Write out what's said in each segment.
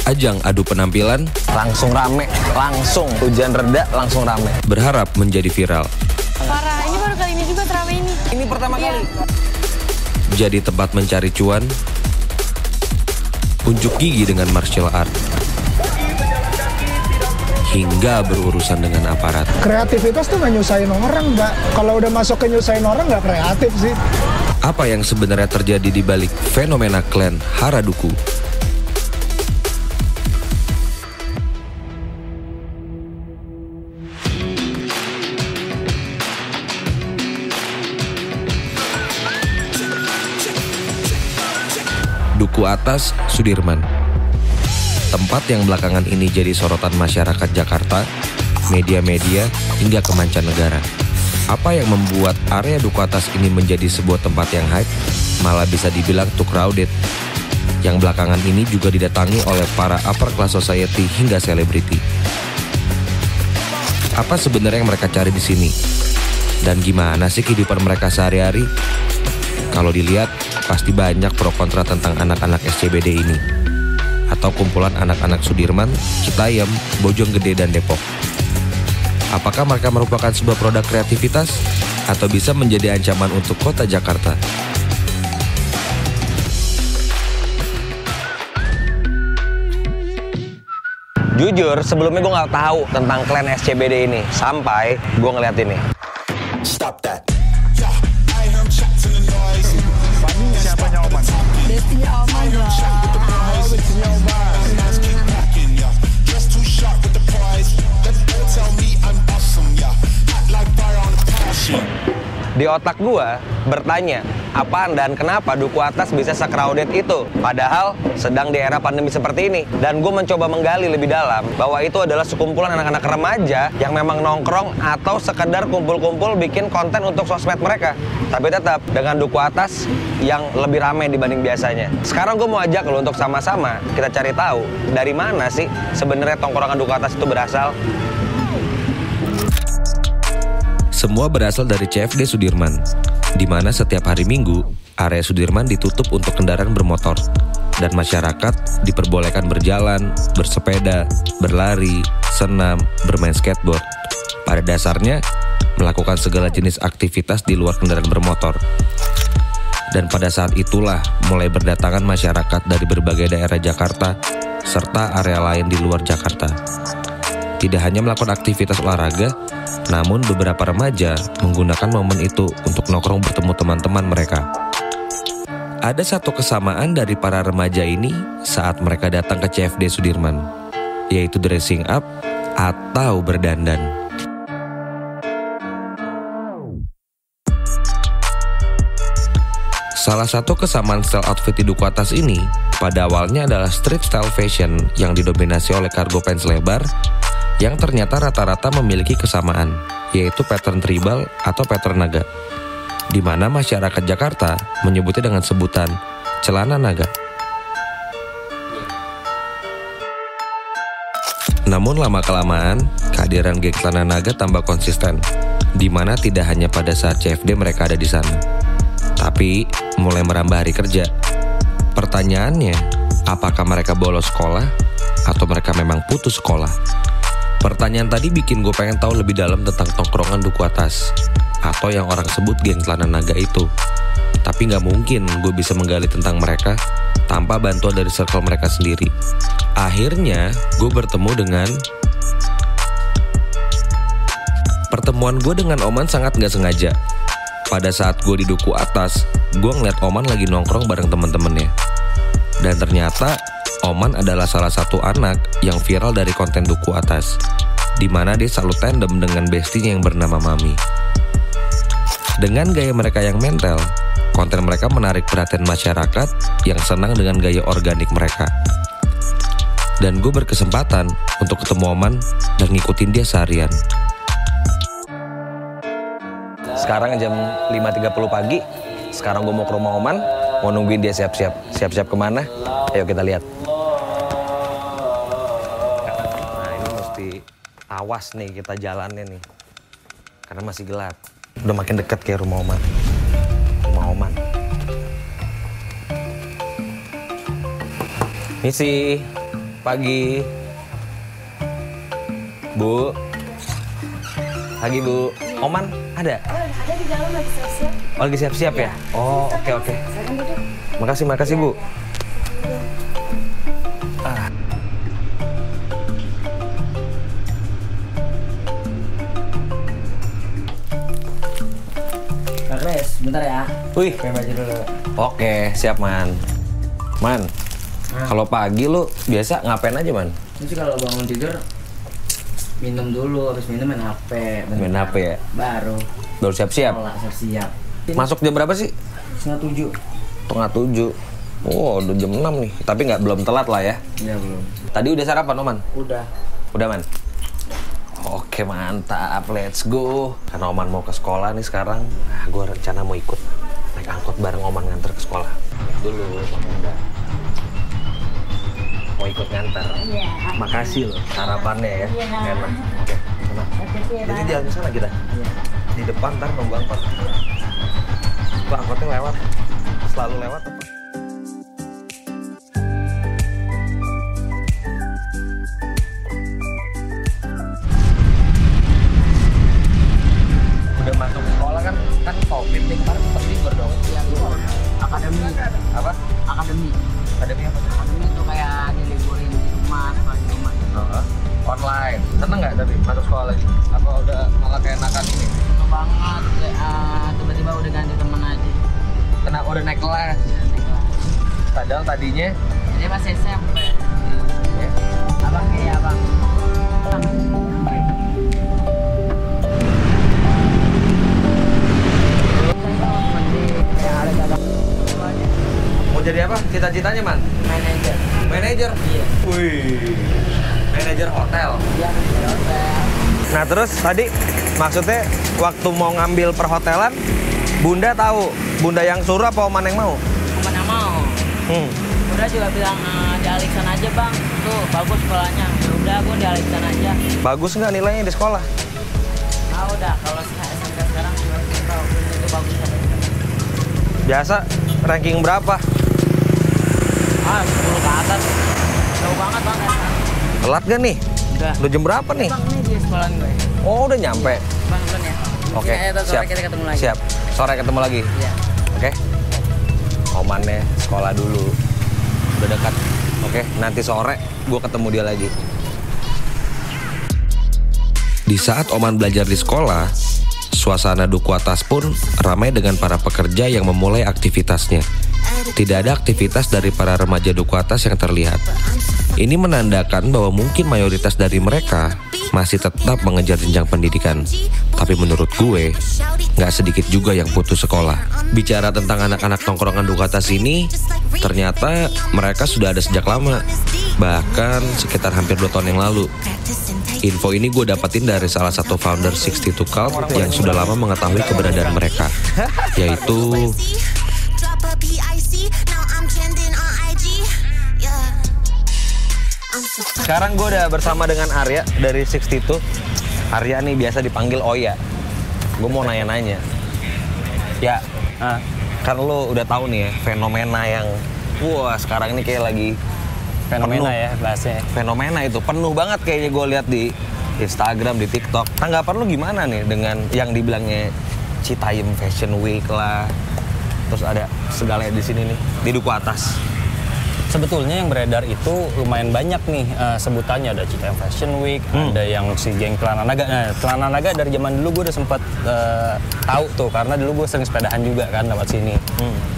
Ajang adu penampilan langsung rame, langsung hujan reda, langsung rame. Berharap menjadi viral. Parah, ini baru kali ini juga terawih ini. Ini pertama kali. Jadi tempat mencari cuan, unjuk gigi dengan martial art, hingga berurusan dengan aparat. Kreativitas tuh nggak nyusahin orang, Mbak. Kalau udah masuk ke nyusahin orang nggak kreatif sih. Apa yang sebenarnya terjadi di balik fenomena klan Haraduku? Duku Atas, Sudirman. Tempat yang belakangan ini jadi sorotan masyarakat Jakarta, media-media, hingga ke mancanegara. Apa yang membuat area Duku Atas ini menjadi sebuah tempat yang hype, malah bisa dibilang too crowded, yang belakangan ini juga didatangi oleh para upper class society hingga selebriti. Apa sebenarnya yang mereka cari di sini? Dan gimana sih kehidupan mereka sehari-hari? Kalau dilihat, pasti banyak pro kontra tentang anak-anak SCBD ini, atau kumpulan anak-anak Sudirman, Citayam, Bojonggede, dan Depok. Apakah mereka merupakan sebuah produk kreativitas atau bisa menjadi ancaman untuk kota Jakarta? Jujur, sebelumnya gue nggak tahu tentang klan SCBD ini sampai gue ngeliat ini. Stop that. Siapanya Oman? Bestinya Oman lah. Di otak gua bertanya, apaan dan kenapa Duku Atas bisa se-crowded itu? Padahal sedang di era pandemi seperti ini. Dan gue mencoba menggali lebih dalam bahwa itu adalah sekumpulan anak-anak remaja yang memang nongkrong atau sekedar kumpul-kumpul bikin konten untuk sosmed mereka. Tapi tetap dengan Duku Atas yang lebih ramai dibanding biasanya. Sekarang gue mau ajak lo untuk sama-sama kita cari tahu dari mana sih sebenarnya tongkrongan Duku Atas itu berasal. Semua berasal dari CFD Sudirman, di mana setiap hari Minggu, area Sudirman ditutup untuk kendaraan bermotor, dan masyarakat diperbolehkan berjalan, bersepeda, berlari, senam, bermain skateboard. Pada dasarnya, melakukan segala jenis aktivitas di luar kendaraan bermotor. Dan pada saat itulah mulai berdatangan masyarakat dari berbagai daerah Jakarta, serta area lain di luar Jakarta. Tidak hanya melakukan aktivitas olahraga, namun beberapa remaja menggunakan momen itu untuk nongkrong bertemu teman-teman mereka. Ada satu kesamaan dari para remaja ini saat mereka datang ke CFD Sudirman, yaitu dressing up atau berdandan. Salah satu kesamaan style outfit di Duku Atas ini pada awalnya adalah street style fashion yang didominasi oleh cargo pants lebar, yang ternyata rata-rata memiliki kesamaan, yaitu pattern tribal atau pattern naga, di mana masyarakat Jakarta menyebutnya dengan sebutan celana naga. Namun lama-kelamaan, kehadiran geng celana naga tambah konsisten, di mana tidak hanya pada saat CFD mereka ada di sana, tapi mulai merambah hari kerja. Pertanyaannya, apakah mereka bolos sekolah atau mereka memang putus sekolah? Pertanyaan tadi bikin gue pengen tahu lebih dalam tentang tongkrongan Duku Atas, atau yang orang sebut geng celana naga itu. Tapi gak mungkin gue bisa menggali tentang mereka tanpa bantuan dari circle mereka sendiri. Akhirnya gue bertemu dengan... Pertemuan gue dengan Oman sangat gak sengaja. Pada saat gue di Duku Atas, gue ngeliat Oman lagi nongkrong bareng temen-temennya. Dan ternyata Oman adalah salah satu anak yang viral dari konten Duku Atas, di mana dia selalu tandem dengan bestinya yang bernama Mami. Dengan gaya mereka yang mental, konten mereka menarik perhatian masyarakat yang senang dengan gaya organik mereka. Dan gue berkesempatan untuk ketemu Oman dan ngikutin dia seharian. Sekarang jam 5.30 pagi, sekarang gue mau ke rumah Oman, mau nungguin dia siap-siap. Siap-siap kemana? Ayo kita lihat. Awas nih kita jalannya nih, karena masih gelap. Udah makin dekat kayak rumah Oman. Rumah Oman. Misi. Pagi. Bu. Pagi, Bu. Oman ada? Ada di dalam lagi siap-siap. Oh, lagi siap-siap ya? Oh, oke. Makasih, Bu. Chris, bentar ya. Wih. Pakai baju dulu. Oke, siap, Man. Man, kalau pagi lu biasa ngapain aja, Man? Ini sih kalau bangun tidur minum dulu, habis minum main HP. Main HP ya? Baru siap-siap? Siap. Masuk jam berapa sih? 6:30. 6:30. Oh, udah jam 6 nih. Tapi belum telat lah ya? Iya, belum. Tadi udah sarapan, Oman? Udah. Udah, Man? Oke, mantap. Let's go. Karena Oman mau ke sekolah nih sekarang, gue rencana mau ikut naik angkot bareng Oman nganter ke sekolah. Dulu, udah. Mau ikut nganter. Iya. Makasih loh sarapannya ya. Enak. Oke, sana. Jadi jalan ke sana kita. Di depan ntar nunggu angkot. Tuh angkotnya lewat. Selalu lewat apa? Udah masuk sekolah kan COVID nih, kemarin sempat libur dong. Iya, gua akademi. Apa? Akademi. Akademi apa? Akademi itu kayak diliburin di rumah, sekolah di rumah. Online. Seneng nggak tapi masuk sekolah lagi? Apa udah malah kayak enakan ini? Seneng banget, tiba-tiba udah ganti temen aja. Kena udah naik kelas. Udah naik kelas. Padahal tadinya Jadi masih SMP. Abang kayak abang. mau jadi apa? Cita-citanya, Man? Manajer. Manajer? Iya. Wih. Manajer hotel. Iya, manajer hotel. Nah, terus tadi maksudnya waktu mau ngambil perhotelan, Bunda tahu? Bunda yang suruh apa Oman yang mau? Kemana mau? Udah juga bilang di Aliksan aja bang, tuh bagus sekolahnya. Udah gue di Aliksan aja. Bagus nggak nilainya di sekolah? Nah udah, kalau SMP sekarang itu bagus ya. Biasa ranking berapa? 10 ke atas. Jauh banget bang ya. Telat gak nih? Udah. Udah jam berapa nih? Bang ini di sekolahan gue. Oh, udah nyampe. Bang duluan ya. Oke, Sore siap. kita ketemu lagi. Siap. Sore ketemu lagi. Iya. Oke. Omannya sekolah dulu. Udah dekat. Oke, nanti sore gue ketemu dia lagi. Di saat Oman belajar di sekolah, suasana Duku Atas pun ramai dengan para pekerja yang memulai aktivitasnya. Tidak ada aktivitas dari para remaja Duku Atas yang terlihat. Ini menandakan bahwa mungkin mayoritas dari mereka masih tetap mengejar jenjang pendidikan. Tapi menurut gue, nggak sedikit juga yang putus sekolah. Bicara tentang anak-anak tongkrongan Duku Atas ini, ternyata mereka sudah ada sejak lama. Bahkan sekitar hampir 2 tahun yang lalu. Info ini gue dapetin dari salah satu founder 62 Cult yang sudah lama mengetahui keberadaan mereka, yaitu Sekarang gue udah bersama dengan Arya dari 62. Arya nih biasa dipanggil Oya. Gue mau nanya-nanya. Ya, kan lo udah tahu nih ya fenomena yang sekarang ini kayak lagi Fenomena penuh. ya bahasanya. Fenomena itu penuh banget kayaknya gue lihat di Instagram, di TikTok. Tanggapan lu gimana nih dengan yang dibilangnya Citayam Fashion Week lah. Terus ada segala di sini nih, di Duku Atas. Sebetulnya yang beredar itu lumayan banyak nih sebutannya. Ada Citayam Fashion Week, ada yang si geng Celana Naga. Nah, Celana Naga dari zaman dulu gue udah sempet tahu tuh, karena dulu gue sering sepedahan juga kan lewat sini.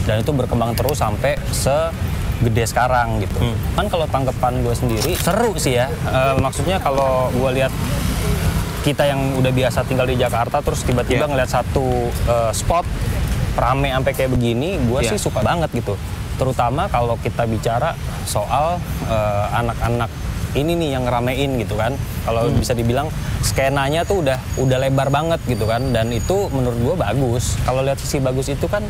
Dan itu berkembang terus sampai segede sekarang gitu. Kan kalau tanggapan gue sendiri seru sih ya. Maksudnya kalau gue lihat kita yang udah biasa tinggal di Jakarta terus tiba-tiba ngeliat satu spot rame sampai kayak begini, gue sih suka banget gitu. Terutama kalau kita bicara soal anak-anak ini nih yang ngeramein gitu kan. Kalau bisa dibilang skenanya tuh udah lebar banget gitu kan, dan itu menurut gue bagus. Kalau lihat sisi bagus itu kan,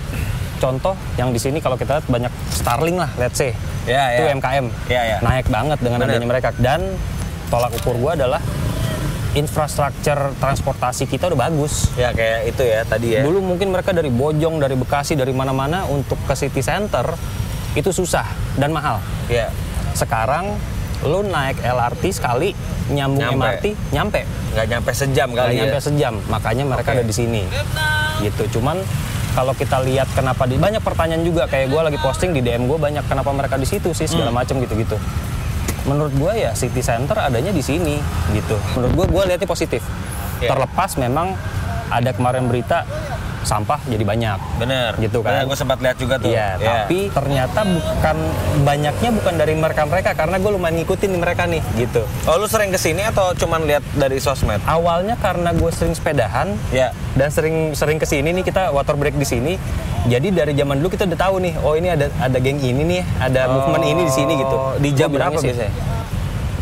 contoh yang di sini kalau kita lihat banyak Starling lah, let's say. Itu UMKM. Naik banget dengan adanya mereka. Dan tolak ukur gue adalah infrastruktur transportasi kita udah bagus. Ya kayak itu ya tadi ya. Dulu mungkin mereka dari Bojong, dari Bekasi, dari mana-mana untuk ke city center itu susah dan mahal. Ya. Sekarang Lu naik LRT sekali, nyambung MRT, nyampe. Nggak nyampe sejam kali ya? Nyampe sejam, makanya mereka ada di sini. Gitu, cuman kalau kita lihat kenapa banyak pertanyaan juga, kayak gue lagi posting di DM gue banyak kenapa mereka di situ sih, segala macam gitu-gitu. Menurut gue ya City Center adanya di sini, gitu. Menurut gue lihatnya positif. Terlepas memang ada kemarin berita sampah jadi banyak. Bener. Gitu kan. Gue sempat lihat juga tuh. Iya, tapi ternyata banyaknya bukan dari mereka karena gue lumayan ngikutin mereka nih, gitu. Oh, lu sering kesini atau cuman lihat dari sosmed? Awalnya karena gue sering sepedahan, dan sering kesini nih, kita water break di sini. Jadi dari zaman dulu kita udah tahu nih, oh ini ada geng ini nih, ada movement ini di sini gitu. Di jam berapa biasanya?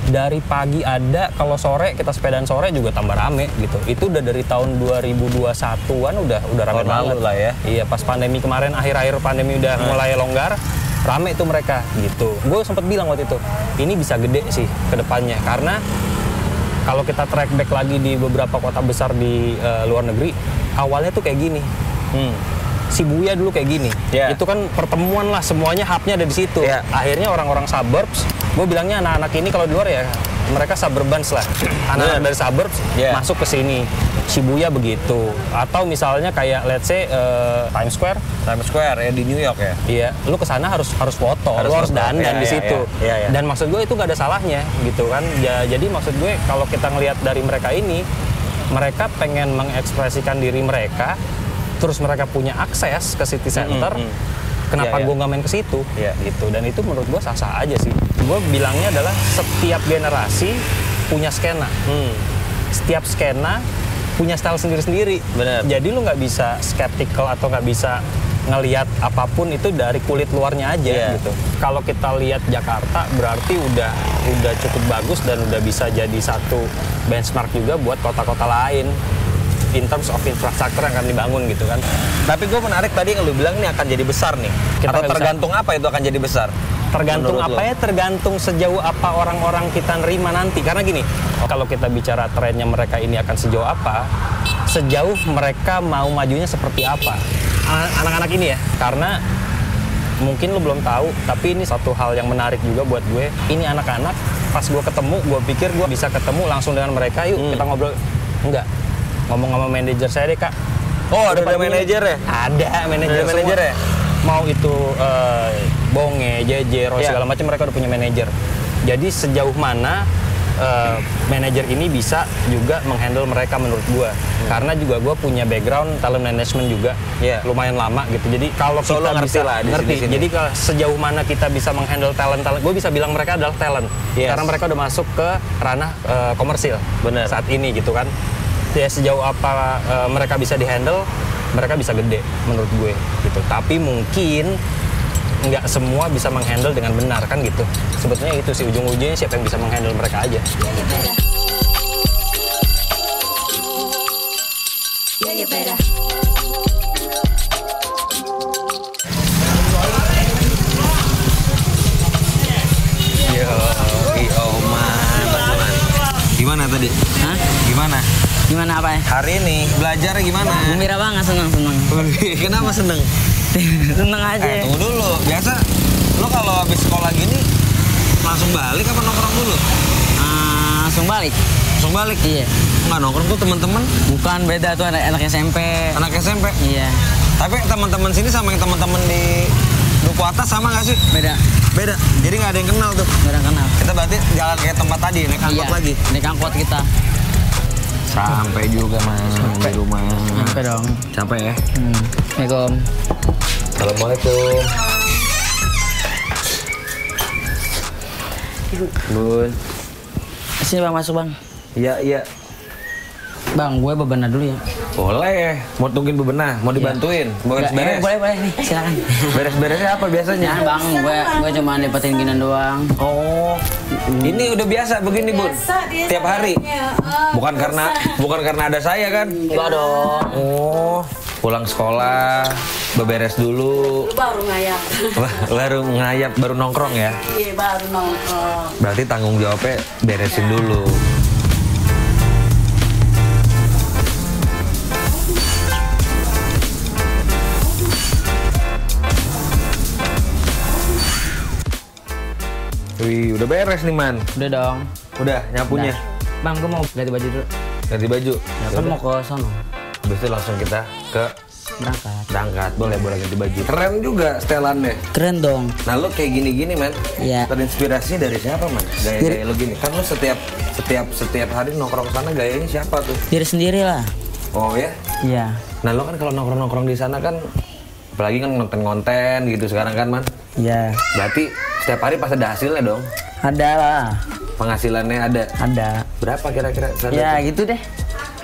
Dari pagi ada, kalau sore kita sepedaan sore juga tambah rame gitu. Itu udah dari tahun 2021-an udah rame banget lah ya. Iya, pas pandemi kemarin, akhir-akhir pandemi udah mulai longgar, rame tuh mereka gitu. Gue sempat bilang waktu itu, ini bisa gede sih ke depannya karena kalau kita track back lagi di beberapa kota besar di luar negeri, awalnya tuh kayak gini. Shibuya dulu kayak gini. Itu kan pertemuan lah, semuanya hubnya ada di situ. Akhirnya orang-orang suburbs, gue bilangnya anak-anak ini kalau di luar ya mereka suburbans lah. Anak-anak dari suburbs masuk ke sini. Shibuya begitu. Atau misalnya kayak let's say Times Square ya di New York ya. Iya, lu kesana harus foto, lu harus dandan di situ. Dan maksud gue itu gak ada salahnya gitu kan. Jadi maksud gue kalau kita ngelihat dari mereka ini, mereka pengen mengekspresikan diri mereka. Terus mereka punya akses ke City Center, kenapa gue nggak main ke situ? Gitu. Dan itu menurut gue sah-sah aja sih. Gue bilangnya adalah setiap generasi punya skena. Setiap skena punya style sendiri-sendiri. Jadi lu nggak bisa skeptical atau nggak bisa ngelihat apapun itu dari kulit luarnya aja gitu. Kalau kita lihat Jakarta berarti udah cukup bagus dan udah bisa jadi satu benchmark juga buat kota-kota lain. In terms of infrastruktur yang akan dibangun gitu kan. Tapi gue menarik tadi yang lu bilang ini akan jadi besar nih. Atau tergantung apa itu akan jadi besar? Tergantung apa ya? Tergantung sejauh apa orang-orang kita nerima nanti. Karena gini, kalau kita bicara trennya mereka ini akan sejauh apa, sejauh mereka mau majunya seperti apa. Anak-anak ini ya, karena mungkin lu belum tahu, tapi ini satu hal yang menarik juga buat gue. Ini anak-anak, pas gue ketemu, gue pikir gue bisa ketemu langsung dengan mereka, yuk kita ngobrol. Enggak. Ngomong sama manajer saya deh, Kak. Oh, ada manajer ya? Ada manajer ya? Mau itu Bonge, JJ, Roy, segala macam mereka udah punya manajer. Jadi sejauh mana manajer ini bisa juga menghandle mereka menurut gua. Karena juga gua punya background talent management juga. Lumayan lama gitu. Jadi kalau kita bisa ngerti. Jadi sejauh mana kita bisa menghandle talent, gua bisa bilang mereka adalah talent. Karena mereka udah masuk ke ranah komersil saat ini gitu kan. Ya sejauh apa mereka bisa dihandle, mereka bisa gede menurut gue gitu. Tapi mungkin nggak semua bisa menghandle dengan benar kan gitu. Sebetulnya itu sih ujung-ujungnya siapa yang bisa menghandle mereka aja. Gimana tadi? Hah? Gimana apa ya? Hari ini belajarnya gimana? Gembira banget, seneng. Kenapa seneng? Seneng aja. Tunggu dulu. Biasa lo kalau habis sekolah gini langsung balik apa nongkrong dulu? Langsung balik. Langsung balik? Iya. Nggak nongkrong tuh teman-teman? Bukan, beda tuh anak SMP. Anak SMP? Iya. Tapi teman-teman sini sama yang teman-teman di Duku Atas sama nggak sih? Beda. Jadi nggak ada yang kenal tuh? Nggak ada yang kenal. Kita berarti jalan kayak tempat tadi, naik angkot lagi? Naik angkot kita. Sampai juga di rumah. Sampai dong. Sampai ya? Assalamualaikum. Assalamualaikum. Bun. Sini bang, masuk bang. Iya. Bang, gue bebenah dulu ya. Boleh. Mau tungguin bebenah? Mau dibantuin? Mau beres-beres? Boleh nih, silakan. Beres-beresnya apa biasanya? Nah, bang, gue cuma dapetin ginian doang. Oh, ini udah biasa begini Bun? Tiap hari? Bukan karena ada saya kan? Enggak dong. Oh, pulang sekolah, beberes dulu. Baru ngayap. Baru nongkrong ya? Iya, baru nongkrong. Berarti tanggung jawabnya beresin dulu. Wih, udah beres nih, Man. Udah dong. Udah nyapunya. Bang, gue mau ganti baju dulu. Ganti baju. Ya kan mau ke sono. Habis itu langsung kita ke Berangkat. boleh ganti baju. Keren juga setelannya. Keren dong. Nah lo kayak gini-gini man, Iya. terinspirasi dari siapa man? Gaya-gaya lo gini, kan lo setiap hari nongkrong sana gayanya siapa tuh? Diri sendiri lah. Oh ya? Iya. Nah lo kan kalau nongkrong di sana kan, apalagi kan nonton konten gitu sekarang kan man? Iya. Berarti setiap hari pasti ada hasilnya dong? Ada lah. Penghasilannya ada? Ada. Berapa kira-kira? Ya gitu deh.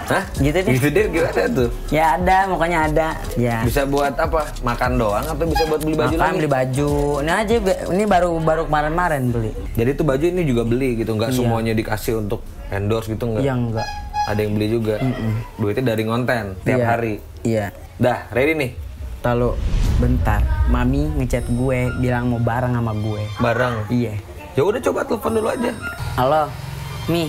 Hah? Gitu deh. Gitu deh gimana tuh? Ya ada, pokoknya ada. Ya. Bisa buat apa? Makan doang atau bisa buat beli baju Makan, lagi? beli baju. Ini aja, ini baru kemarin beli. Jadi tuh baju ini juga beli gitu, nggak Iya. semuanya dikasih untuk endorse gitu nggak? Iya enggak. Ada yang beli juga. Duitnya dari konten tiap Iya. hari. Iya. Dah, ready nih. Lalu bentar, Mami ngechat gue bilang mau bareng sama gue. Bareng. Iya. Ya udah coba telepon dulu aja. Halo, Mi.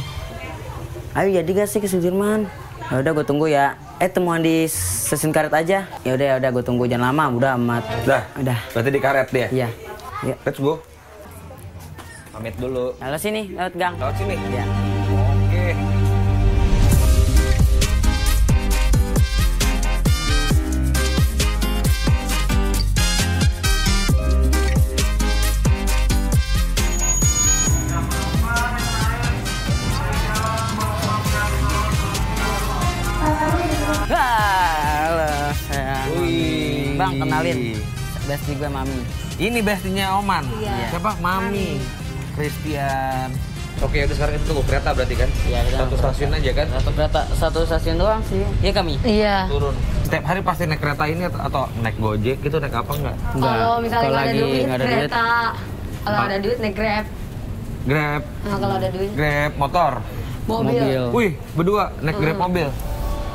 Ayo jadi gak sih ke Sudirman? Ya udah gue tunggu ya. Temuan di stasiun karet aja. Ya udah gue tunggu, jangan lama, udah amat. Dah. Udah. Berarti di karet dia. Iya. Ya. Let's go. Pamit dulu. Lalu sini, lewat gang. Lewat sini. Iya. Oke. Halo, sayang. Wih. Bang, kenalin. Bestie gue Mami. Ini bestinya Oman. Iya. Siapa? Mami. Christian. Oke, udah sekarang kita tunggu kereta berarti kan? Iya, kita Satu stasiun aja kan? Satu stasiun doang sih. Iya kami. Iya. Turun. Setiap hari pasti naik kereta ini atau naik Gojek gitu, naik apa enggak? Kalau misalnya nggak ada duit, nggak ada duit. kereta. Kalau ada duit, naik Grab. Grab, Nah, kalau ada duit, Grab motor. mobil. Wih, berdua naik Grab mobil.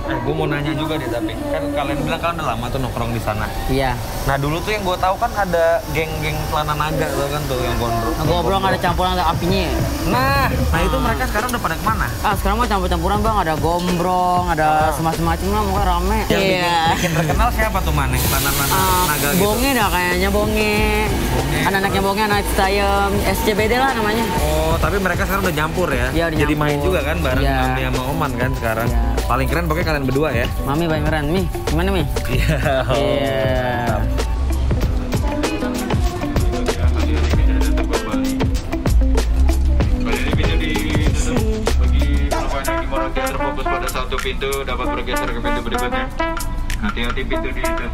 Gue mau nanya juga deh, tapi kan kalian bilang kalian udah lama tuh nongkrong di sana. Iya. Nah dulu tuh yang gue tahu kan ada geng-geng celana naga tuh kan tuh yang gondrong. Gobrong ada campuran ada apinya. Nah itu mereka sekarang udah pada kemana? Sekarang mah campur-campuran bang, ada gombrong, ada semacam-macam lah, pokoknya rame. Yang bikin terkenal siapa tuh man yang celana naga gitu? Bonge dah kayaknya, Bonge. Anak-anaknya Bonge, anak Citayam, SCBD lah namanya. Oh tapi mereka sekarang udah nyampur ya? Iya, udah Jadi main nyampur. juga kan bareng Iya. Mami sama Oman kan sekarang. Iya. Paling keren pokoknya kalian berdua ya? Mami paling keren, Mi. Gimana, Mi? Iya. Iya. Terfokus pada satu pintu dapat bergeser ke pintu berikutnya. Hati-hati pintu ditutup.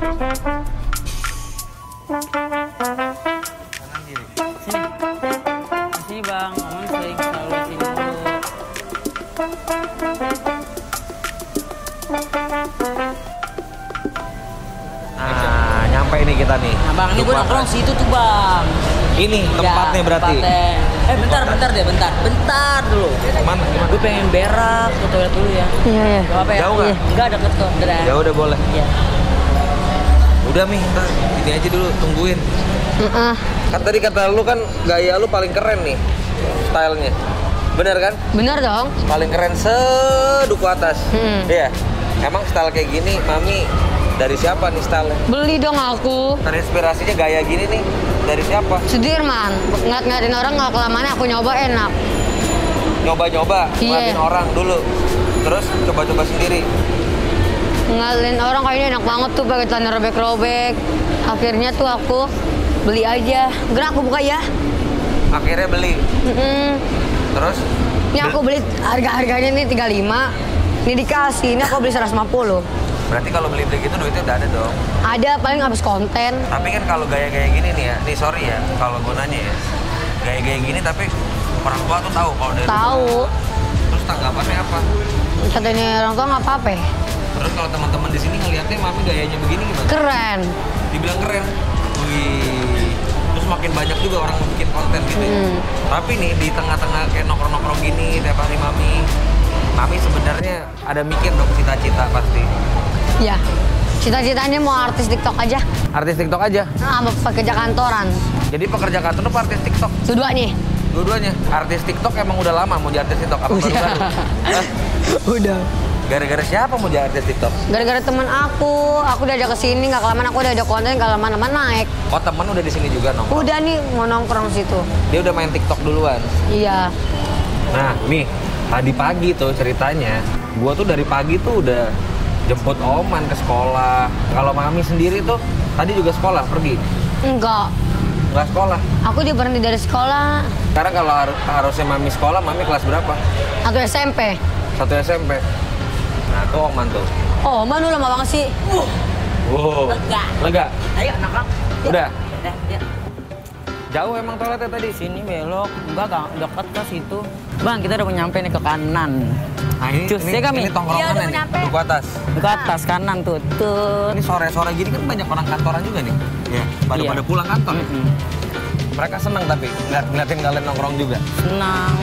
Sini bang, Oman sering selalu sini dulu. Nah nyampe nih kita nih. Nah bang, ini gue Dukuh nongkrong Atas. situ tuh bang. Ini tempatnya Ya, berarti. tempatnya. Bentar dulu. Mana? Gue pengen berak ke toilet dulu ya. Iya, iya. Gak apa ya? Jauh nggak? Enggak, deket kok. Udah. Ya udah boleh. Iya. Udah Mi, ntar ini aja dulu tungguin. Heeh. Kan tadi kata lu kan gaya lu paling keren nih stylenya. Bener kan? Bener dong. Paling keren seduku atas. Iya. Emang style kayak gini Mami dari siapa nih style? Beli dong aku. Terinspirasinya gaya gini nih dari siapa? Sudirman. Ngeliat-ngeliatin orang nggak kelamaan, aku nyoba enak. Nyoba-nyoba, Iya. ngeliatin orang dulu. Terus coba-coba sendiri. Ngeliatin orang kayaknya enak banget tuh pakai celana robek-robek. Akhirnya tuh aku beli aja. Gerak aku buka ya. Akhirnya beli. Terus? Ini aku beli harga-harganya nih 35. Ini dikasih, ini aku beli 150. Berarti kalau beli-beli gitu duitnya udah ada dong. Ada paling habis konten. Tapi kan kalau gaya-gaya gini nih ya, nih sorry ya, kalau gue nanya ya, gaya-gaya gini tapi orang tua tuh tahu kalau dari Tahu. Terus tanggapannya apa? Katanya orang tua nggak apa-apa. Terus kalau teman-teman di sini ngeliatnya Mami gayanya begini gimana? Keren. Dibilang keren. Wih. Terus makin banyak juga orang bikin konten gitu ya. Tapi nih di tengah-tengah kayak nongkrong-nongkrong gini tiap hari Mami sebenarnya ada mikir dong cita-cita pasti. Ya. Cita-citanya mau artis TikTok aja. Artis TikTok aja. Nah, sama pekerja kantoran. Jadi pekerja kantor apa artis TikTok? Dua nih. Dua-duanya. Artis TikTok emang udah lama mau jadi artis TikTok apa baru-baru? Hah? Udah. Gara-gara siapa mau jadi artis TikTok? Gara-gara temen aku diajak ke sini, nggak kelamaan aku udah ada konten, nggak lama-lama naik. Oh, temen udah di sini juga nongkrong? Udah nih mau nongkrong situ. Dia udah main TikTok duluan? Iya. Nah, nih, tadi pagi tuh ceritanya, gua tuh dari pagi tuh udah jemput Oman ke sekolah. Kalau Mami sendiri tuh, tadi juga sekolah, pergi? Enggak. Nggak sekolah? Aku diberhenti dari sekolah. Sekarang kalau harusnya Mami sekolah, Mami kelas berapa? 1 SMP. 1 SMP? Nah, tuh Oman tuh. Oh, Oman lu lama banget sih. Wow. Lega? Ayo, nongkrong. Udah? Ya. Jauh emang toiletnya tadi? Sini belok, enggak deket ke situ. Bang, kita udah mau nyampe nih ke kanan. Nah, ini kami. ini tongkrongan Iya, nih, Duku Atas. Ke atas kanan tuh. Ini sore-sore gini kan banyak orang kantoran juga nih. Ya, pada pulang kantor. Mereka senang tapi ngeliatin kalian nongkrong juga. Senang.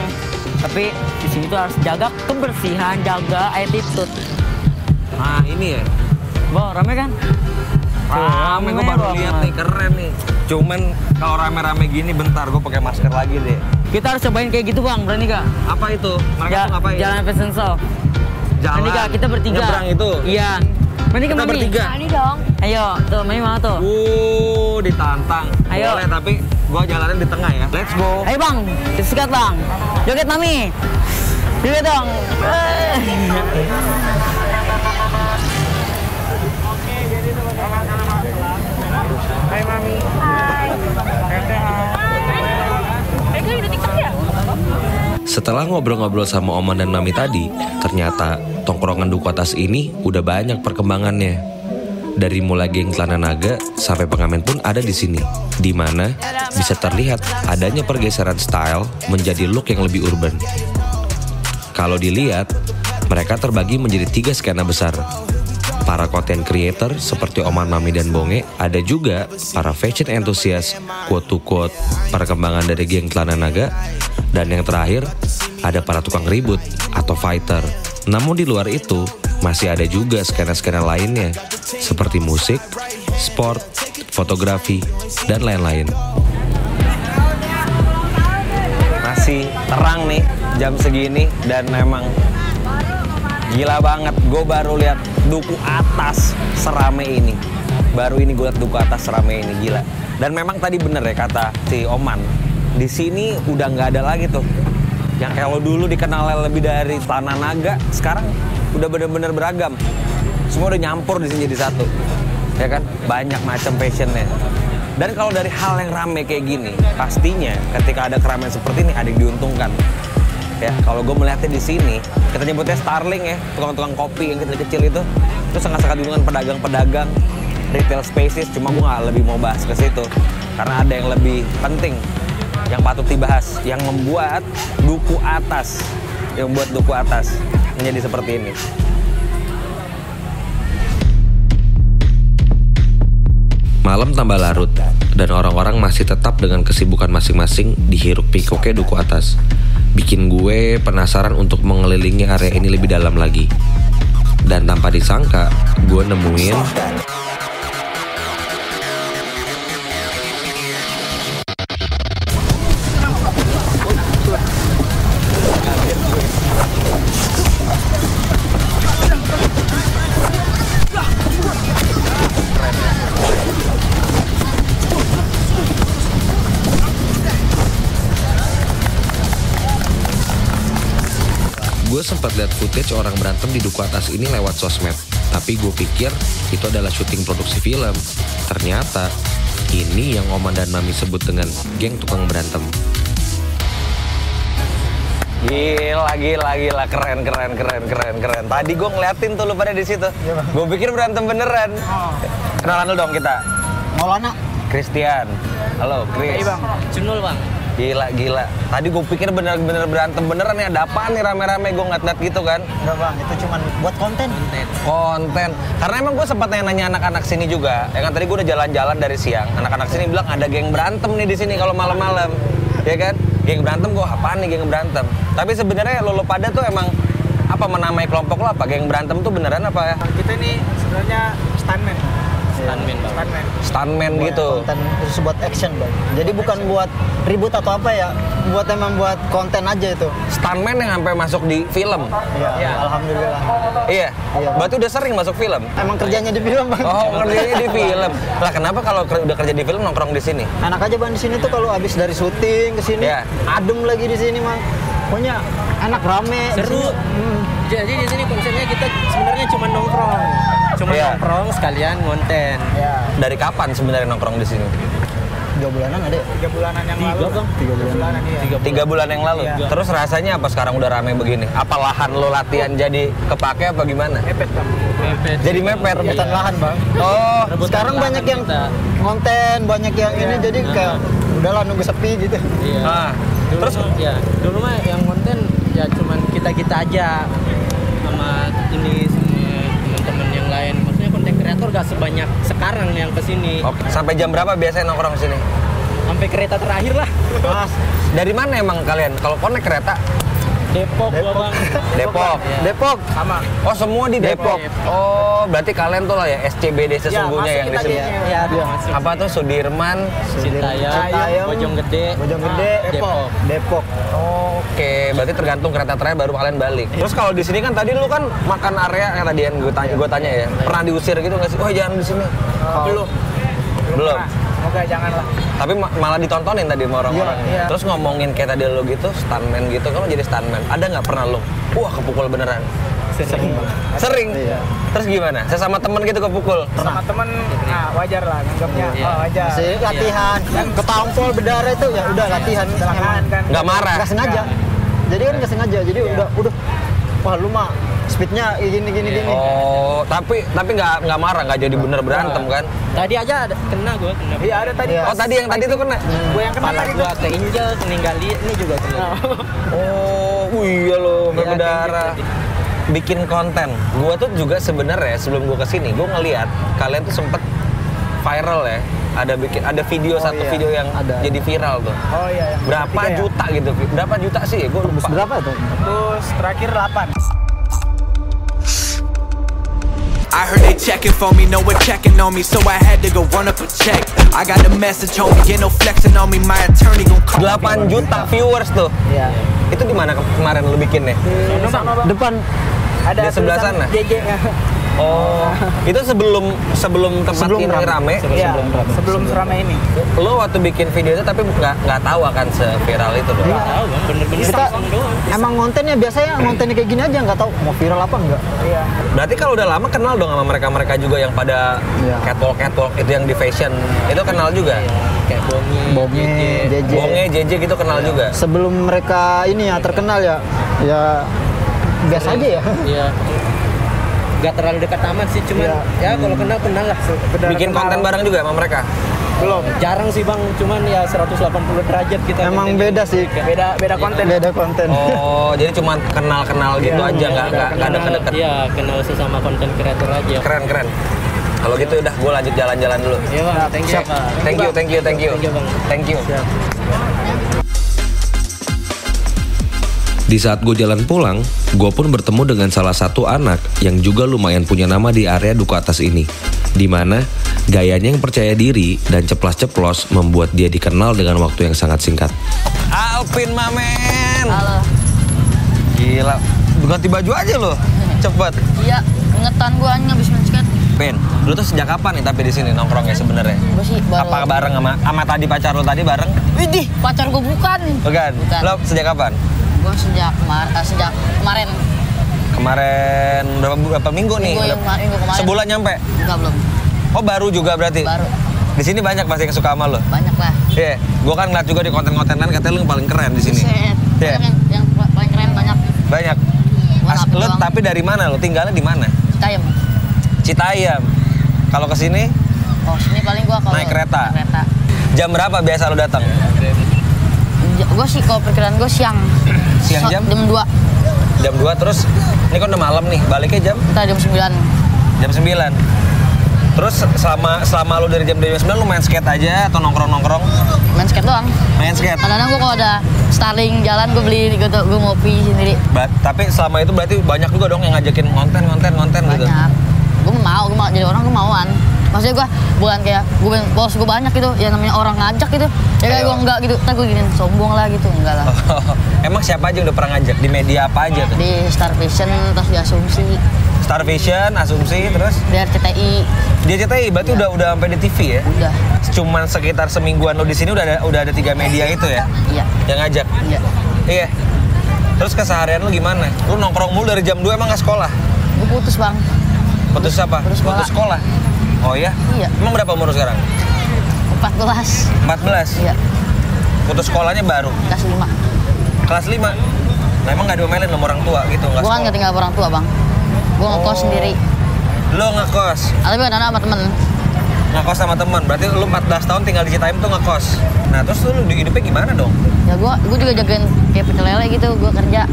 Tapi di sini tuh harus jaga kebersihan, jaga attitude. Nah, ini ya. Bo, rame kan? Rame, gue baru lihat nih, keren nih. Cuman kalau rame-rame gini bentar gue pakai masker lagi deh. Kita harus cobain kayak gitu, Bang. Berani gak? Apa itu? Mereka tuh ngapain? Jalan fashion show. Jalan. Berani gak? Kita bertiga. Nyebrang itu? Iya. Berani Kita Mami? bertiga? Ini dong. Ayo, tuh Mami mau tuh. Ditantang. Ayo. Boleh, tapi gue jalanin di tengah ya. Let's go. Ayo Bang, sikat Bang. Joget Mami. Joget dong. Hai Mami. Setelah ngobrol-ngobrol sama Oman dan Mami tadi, ternyata tongkrongan Duku Atas ini udah banyak perkembangannya. Dari mulai geng Celana Naga sampai pengamen pun ada di sini, di mana bisa terlihat adanya pergeseran style menjadi look yang lebih urban. Kalau dilihat, mereka terbagi menjadi 3 skena besar. Para content creator seperti Oman, Mami, dan Bonge, ada juga para fashion enthusiast, quote to quote, perkembangan dari geng Celana Naga, dan yang terakhir, ada para tukang ribut atau fighter. Namun di luar itu, masih ada juga skena-skena lainnya, seperti musik, sport, fotografi, dan lain-lain. Masih terang nih jam segini dan memang gila banget. Gue baru lihat Duku Atas serame ini. Baru ini gue lihat Duku Atas serame ini, gila. Dan memang tadi bener ya kata si Oman, di sini udah nggak ada lagi tuh yang kalau dulu dikenal lebih dari Celana Naga, sekarang udah bener-bener beragam. Semua udah nyampur di sini jadi satu, ya kan? Banyak macam fashionnya. Dan kalau dari hal yang rame kayak gini, pastinya ketika ada keramaian seperti ini ada yang diuntungkan. Ya, kalau gue melihatnya di sini, kita nyebutnya Starling ya, tukang-tukang kopi yang kecil-kecil itu sangat-sangat diuntungkan pedagang-pedagang, retail spaces. Cuma gue nggak lebih mau bahas ke situ, karena ada yang lebih penting yang patut dibahas, yang membuat Duku Atas, menjadi seperti ini. Malam tambah larut, dan orang-orang masih tetap dengan kesibukan masing-masing di hiruk pikuknya Duku Atas. Bikin gue penasaran untuk mengelilingi area ini lebih dalam lagi. Dan tanpa disangka, gue nemuin gue sempat lihat footage orang berantem di Duku Atas ini lewat sosmed. Tapi gue pikir itu adalah syuting produksi film. Ternyata ini yang Oman dan Mami sebut dengan geng tukang berantem. Gila, keren. Tadi gue ngeliatin tuh lu pada di situ. Gue pikir berantem beneran. Kenalan lu dong kita. Maulana. Christian. Halo, Chris. Bang. Junul Bang. Gila. Tadi gue pikir bener-bener berantem beneran nih. Ada apaan nih rame-rame, gue ngeliat gitu kan. Enggak bang, itu cuma buat konten. Karena emang gue sempat nanya anak-anak sini juga. Ya kan tadi gue udah jalan-jalan dari siang. Anak-anak sini bilang ada geng berantem nih di sini kalau malam-malam. Ya kan? Geng berantem, gue apaan nih geng berantem? Tapi sebenarnya lo pada tuh emang apa menamai kelompok lo apa? Geng berantem tuh beneran apa ya? Kita ini sebenarnya stuntman. Stuntman gitu. Konten khusus buat action, Bang. Jadi bukan buat ribut atau apa ya, emang buat konten aja itu. Stuntman yang sampai masuk di film. Iya, alhamdulillah. Iya. Berarti udah sering masuk film. Emang kerjanya di film, Bang. Oh, kerjanya di film. Lah kenapa kalau udah kerja di film nongkrong di sini? Enak aja, Bang, di sini tuh kalau habis dari syuting ke sini, adem lagi di sini, Bang. Pokoknya enak, rame, seru. Jadi di sini konsepnya kita sebenarnya cuma nongkrong. Nongkrong sekalian konten. Dari kapan sebenarnya nongkrong di sini? 3 bulanan ada ya? 3 bulanan yang lalu. 3 bulanan. 3 bulan yang lalu. Terus rasanya apa sekarang udah rame begini? Apa lahan lo latihan jadi kepake apa gimana? Mepet, Bang. Jadi mepet. Rebutan lahan, Bang. Oh, sekarang banyak yang konten, banyak yang ini, jadi kayak udahlah nunggu sepi gitu. Terus ya dulu mah yang konten ya cuman kita aja sama ini sama teman-teman yang lain. Maksudnya konten kreator gak sebanyak sekarang yang kesini. Oke. Sampai jam berapa biasanya nongkrong sini? Sampai kereta terakhir lah. Mas, dari mana emang kalian? Kalau konek kereta? Depok. Bang. Depok. Depok. Sama. Oh, semua di Depok. Oh, berarti kalian tuh lah ya SCBD sesungguhnya yang di sini. Ya, Apa tuh Sudirman, Citayam, Bojonggede, Depok. Oke, berarti tergantung kereta terakhir baru kalian balik. Terus kalau di sini kan tadi lu kan makan area yang tadi yang gue tanya ya. Pernah diusir gitu nggak sih? Oh, jangan di sini. Belum. Semoga janganlah. Tapi malah ditontonin tadi sama orang-orang. Iya. Terus ngomongin kayak tadi lo gitu, stuntman gitu, kamu jadi stuntman. Ada nggak pernah lo? Wah, kepukul beneran. Sering. Iya. Terus gimana? Sesama temen gitu kepukul? Sama temen, wajar lah, anggapnya. Wajar. Masih latihan. Ketampol berdarah itu ya udah latihan. Kan. Nggak marah? Nggak sengaja. Jadi kan nggak sengaja. Jadi udah. Wah, lu mah speednya gini. Oh, tapi nggak marah, nggak jadi bener berantem kan? Tadi aja kena gue. Iya, ada tadi. Oh, tadi yang tadi tuh kena? Gue yang kena tadi gue keinjel, meninggali, ini juga kena. Oh, iya lo, berdarah. Bikin konten. Gue tuh juga sebenarnya sebelum gue kesini, gue ngeliat kalian tuh sempet viral ya. Ada video video yang jadi viral tuh. Oh iya. Berapa juta gitu? Berapa juta sih? Gue lupa. Berapa itu? Terus terakhir 8. I heard they checking for me, no one checking on me, so I had to go run up a check. I got a message, homie, get no flexing on me, my attorney gon' call. 8 juta viewers tuh. Iya. Itu di mana kemarin lu bikinnya? Depan ada di sebelah sana. JJ. Oh, itu sebelum tempat ini rame. Iya, sebelum ramai ini. Lo waktu bikin video itu tapi nggak tahu akan seviral itu dong. Nggak tahu bang, bener-bener kita doang. emang kontennya biasanya kontennya kayak gini aja, nggak tahu mau viral apa enggak. Iya. Berarti kalau udah lama kenal dong sama mereka juga yang pada catwalk itu yang di fashion itu kenal juga. Kayak Bonge, JJ gitu kenal juga. Sebelum mereka ini ya terkenal ya biasa aja ya. Iya. Gak terlalu dekat amat sih, cuman ya kalau kenal lah. Bikin konten bareng juga sama mereka? Belum, jarang sih bang, cuman ya 180 derajat kita. Emang beda sih, beda konten. Beda konten. Oh, jadi cuma kenal gitu aja, nggak deket-deket. Iya, kenal sesama konten kreator aja. Keren. Kalau gitu udah, gue lanjut jalan-jalan dulu. Iya bang, thank you. Thank you. Di saat gue jalan pulang, gue pun bertemu dengan salah satu anak yang juga lumayan punya nama di area Duku Atas ini. Dimana gayanya yang percaya diri dan ceplas-ceplos membuat dia dikenal dengan waktu yang sangat singkat. Alvin Mamen. Halo. Gila, ganti baju aja lo, cepet. Iya, ingetan gua habis main skate. Ben, lu tuh sejak kapan nih tapi di sini nongkrongnya sebenarnya? Gua sih baru. Apa bareng sama tadi pacar lu tadi bareng? Widih, pacar gua bukan. Bukan. Lo sejak kapan? Gua sejak kemarin. Kemarin berapa minggu nih? Minggu kemarin. Sebulan nyampe? Enggak, belum. Oh, baru juga berarti? Baru. Di sini banyak pasti yang suka sama lo? Banyak lah. Iya, gua kan ngeliat juga di konten-kontenan katanya lu yang paling keren di sini. Iya. Yang paling keren banyak. Banyak. Lu tapi dari mana lo? Tinggalnya di mana? Citayam. Kalau ke sini? Oh, sini paling gua kalau naik kereta. Jam berapa biasa lo datang? Gue sih kalau perkiraan gue siang jam? Jam 2. Jam 2 terus ini kan udah malam nih, baliknya jam? Kita jam 9. Jam 9. Terus selama lu dari jam 9 lu main skate aja atau nongkrong? Main skate doang. Main skate. Kadang-kadang gue kalau ada Starling jalan gue beli gitu, gue ngopi sendiri. Tapi selama itu berarti banyak juga dong yang ngajakin konten gitu. Banyak. Gue mau jadi orang, gue mauan. Maksudnya gue bukan kayak bos gue banyak gitu, ya namanya orang ngajak gitu. Ya kayak gue enggak gitu, gue gini sombong lah gitu, enggak lah. Emang siapa aja udah pernah ngajak? Di media apa aja tuh? Di Star Vision, terus di Asumsi. Star Vision, Asumsi, terus? Di RCTI. Di RCTI, berarti udah sampai di TV ya? Udah. Cuman sekitar semingguan lo di sini udah ada 3 media itu ya? Iya. Yang ngajak? Iya. Iya. Terus keseharian lu gimana? Lu nongkrong mulu dari jam 2 emang nggak sekolah? Gue putus bang. Putus apa? Putus sekolah. Oh ya? Iya. Emang berapa umur sekarang? 14. 14? Iya. Putus sekolahnya baru? Kelas 5. Kelas 5? Nah emang nggak diomelin sama orang tua gitu? Gue kan nggak tinggal sama orang tua bang. Gue ngekos sendiri. Lo ngekos? Tapi kan sama temen. Ngekos sama teman, berarti lu 14 tahun tinggal di Citaim tuh ngekos. Nah terus lu hidupnya gimana dong? Ya gue juga jagain kayak pecel lele gitu, gue kerja.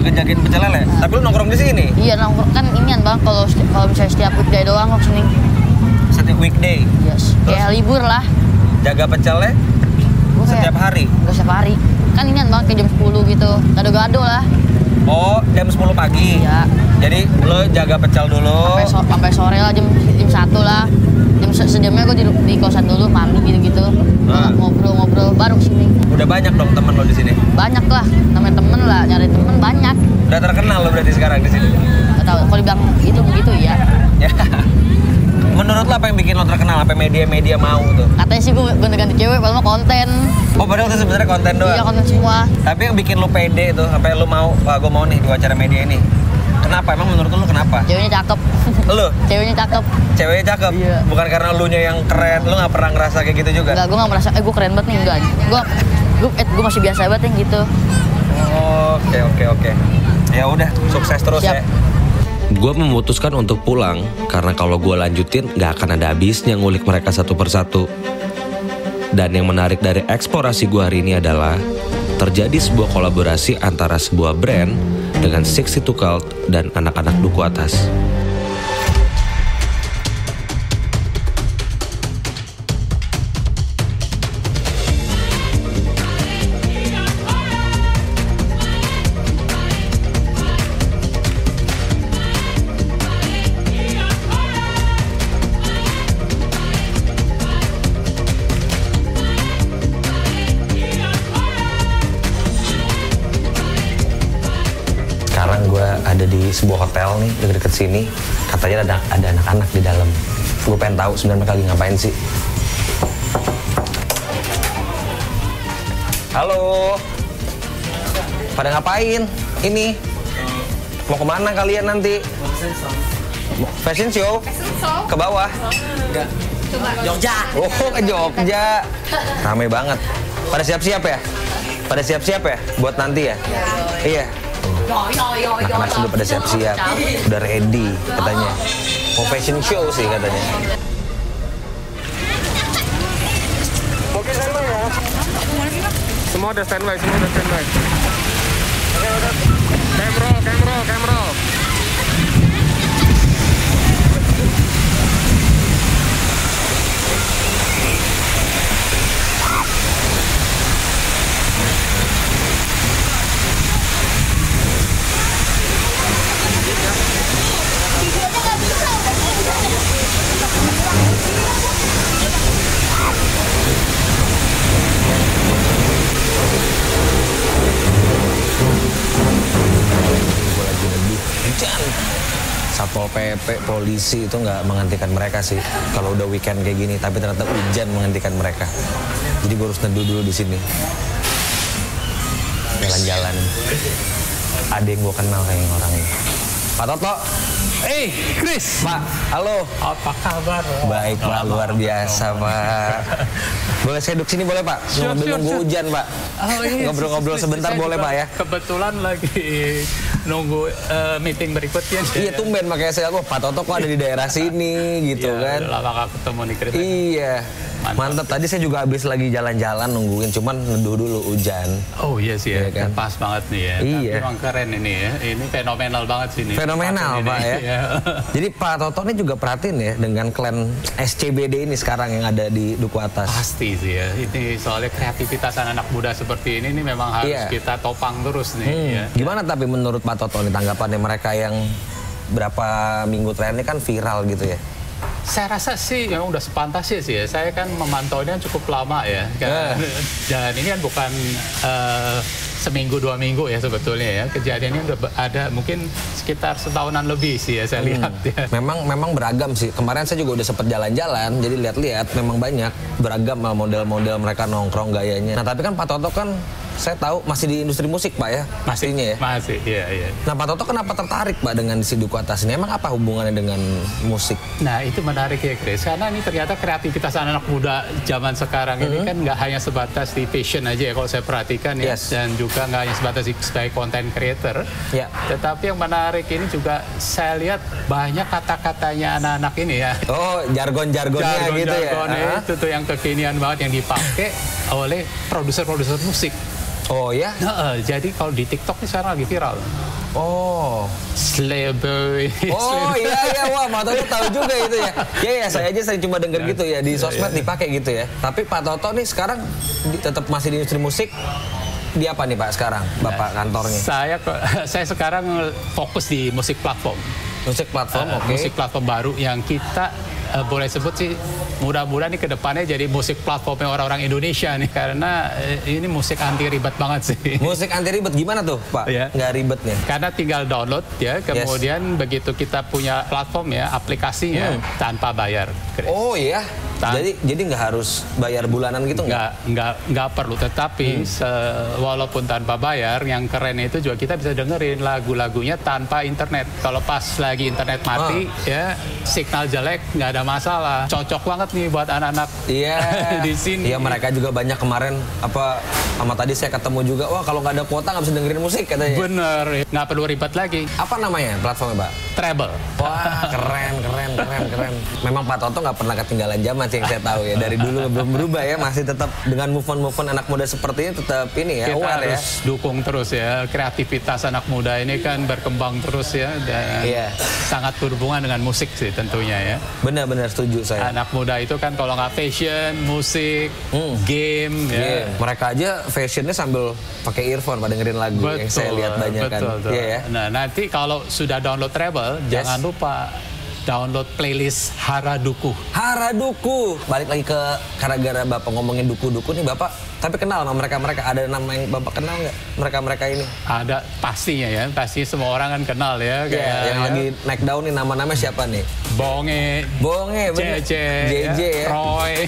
Jagain pecel lele? Tapi lu nongkrong di sini? Iya nongkrong, kan inian bang, kalau misalnya setiap weekday doang kok sini. Setiap weekday? Yes, kayak libur lah. Jaga pecel lele? Setiap hari? Gak setiap hari. Kan inian bang, kayak jam 10 gitu, gado-gado lah. Oh, jam 10 pagi? Iya. Jadi lo jaga pecel dulu? Sampai sore lah, jam 1 lah. Sejamnya gue di kosan dulu, mandi gitu-gitu. Ngobrol-ngobrol, baru sini. Udah banyak dong temen lo di sini? Banyak lah, namanya temen lah, nyari temen banyak. Udah terkenal lo berarti sekarang di sini? Gak tau, kalau dibilang itu begitu ya. Menurut lo apa yang bikin lo terkenal? Apa media-media mau tuh? Katanya sih gue ganti cewek, padahal konten. Oh padahal itu sebenarnya konten doang? Iya konten semua. Tapi yang bikin lo pede tuh, sampai lo mau, wah gue mau nih di acara media ini. Kenapa? Emang menurut lo kenapa? Ceweknya cakep. Lo? Ceweknya cakep. Ceweknya cakep? Iya. Bukan karena lunya yang keren, lo gak pernah ngerasa kayak gitu juga? Enggak, gue gak merasa, gue keren banget nih, enggak. Gue masih biasa banget yang gitu. Oke. Ya udah, sukses terus. Siap. Ya. Gue memutuskan untuk pulang karena kalau gue lanjutin gak akan ada habisnya ngulik mereka satu persatu. Dan yang menarik dari eksplorasi gue hari ini adalah terjadi sebuah kolaborasi antara sebuah brand dengan 62 Cult dan anak-anak Duku Atas. Ada di sebuah hotel nih deket sini, katanya ada anak-anak di dalam. Gue pengen tahu sebenarnya mereka lagi ngapain sih. Halo, pada ngapain? Ini mau kemana kalian nanti? Fashion show? Ke bawah? Enggak. Jogja. Oh, ke Jogja. Ramai banget. Pada siap-siap ya? Pada siap-siap ya? Buat nanti ya? Iya. Anak-anak sudah pada siap-siap, udah ready katanya. Mau fashion show sih katanya. Oke, standby ya. Semua udah standby. Cam roll. Satpol PP, polisi itu nggak menghentikan mereka sih kalau udah weekend kayak gini. Tapi ternyata hujan menghentikan mereka. Jadi gue harus neduh dulu di sini. Jalan-jalan. Ada yang gue kenal kayaknya orangnya. Pak Toto. Chris. Pak, halo. Apa kabar? Baik Pak, luar biasa Pak. Boleh saya duduk sini boleh Pak? Nunggu hujan Pak. Oh, iya, ngobrol-ngobrol sebentar boleh Pak ya? Kebetulan lagi nunggu meeting berikutnya. Iya tumben makanya saya Pak Toto kok ada di daerah sini gitu kan. Udah lama gak ketemu nih Chris. Iya. Mantap. Tadi saya juga habis lagi jalan-jalan nungguin, cuman neduh dulu hujan. Oh iya sih ya, kan? Pas banget nih ya. Iya. Tapi emang keren ini ya. Ini fenomenal banget sih ini. Fenomenal Pak ya. Iya. Jadi Pak Toto ini juga perhatiin ya dengan klan SCBD ini sekarang yang ada di Duku Atas. Pasti sih ya. Ini soalnya kreativitas anak muda seperti ini memang harus kita topang terus nih. Ya. Gimana tapi menurut Pak Toto nih tanggapannya mereka yang berapa minggu terakhir ini kan viral gitu ya? Saya rasa sih memang udah sepantasnya sih ya. Saya kan memantaunya cukup lama ya. Kan? Dan ini kan bukan seminggu 2 minggu ya sebetulnya ya. Kejadiannya udah ada mungkin sekitar setahunan lebih sih ya saya lihat ya. Memang beragam sih. Kemarin saya juga udah sempet jalan-jalan, jadi lihat-lihat memang banyak beragam model-model mereka nongkrong gayanya. Nah tapi kan Pak Toto kan saya tahu masih di industri musik Pak ya, pastinya ya. Masih, iya. Nah Pak Toto kenapa tertarik Pak dengan si Duku Atas ini? Emang apa hubungannya dengan musik? Nah itu menarik ya Chris, karena ini ternyata kreativitas anak muda zaman sekarang ini kan nggak hanya sebatas di fashion aja ya kalau saya perhatikan ya. Dan juga nggak hanya sebatas sebagai content creator. Tetapi yang menarik ini juga saya lihat banyak kata-katanya anak-anak ini ya. Oh jargon-jargonnya gitu ya. Itu tuh yang kekinian banget yang dipakai oleh produser-produser musik. Oh ya? Nah, jadi kalau di TikTok ini sekarang lagi viral. Oh, Sleboy. Oh iya, wah Pak Toto tahu juga itu ya. Ya saya aja sering cuma denger gitu ya di sosmed dipakai gitu ya. Tapi Pak Toto nih sekarang tetap masih di industri musik. Di apa nih Pak sekarang, Bapak kantornya? Saya sekarang fokus di musik platform. Musik platform, oke. Musik platform baru yang kita boleh sebut sih mudah-mudahan nih ke depannya jadi musik platformnya orang-orang Indonesia nih, karena ini musik anti ribet banget sih. Musik anti ribet gimana tuh Pak? Nggak ribet nih? Karena tinggal download ya, kemudian begitu kita punya platform ya, aplikasinya tanpa bayar. Oh iya? Jadi nggak harus bayar bulanan gitu nggak perlu, tetapi walaupun tanpa bayar, yang keren itu juga kita bisa dengerin lagu-lagunya tanpa internet. Kalau pas lagi internet mati ya, signal jelek nggak ada masalah. Cocok banget nih buat anak-anak di sini. Iya mereka juga banyak kemarin sama tadi saya ketemu juga, wah kalau nggak ada kuota nggak bisa dengerin musik katanya. Bener, nggak perlu ribet lagi. Apa namanya platformnya Pak? Treble. Wah keren. Memang Pak Toto nggak pernah ketinggalan zaman sih yang saya tahu ya, dari dulu belum berubah ya, masih tetap dengan move on anak muda seperti ini tetap ini ya. Kita harus dukung terus ya, kreativitas anak muda ini kan berkembang terus ya, dan sangat berhubungan dengan musik sih tentunya ya. Benar setuju saya. Anak muda itu kan kalau nggak fashion, musik, game ya. Mereka aja fashionnya sambil pakai earphone pada dengerin lagu yang saya lihat banyak kan. Nah nanti kalau sudah download Treble, jangan lupa download playlist Haraduku. Balik lagi ke gara-gara Bapak ngomongin duku-duku nih Bapak, tapi kenal sama mereka ada nama yang Bapak kenal nggak? Mereka ini ada pastinya ya, pasti semua orang kan kenal ya. Yang lagi naik daun nih nama-nama siapa nih? Bonge, JJ ya. Roy,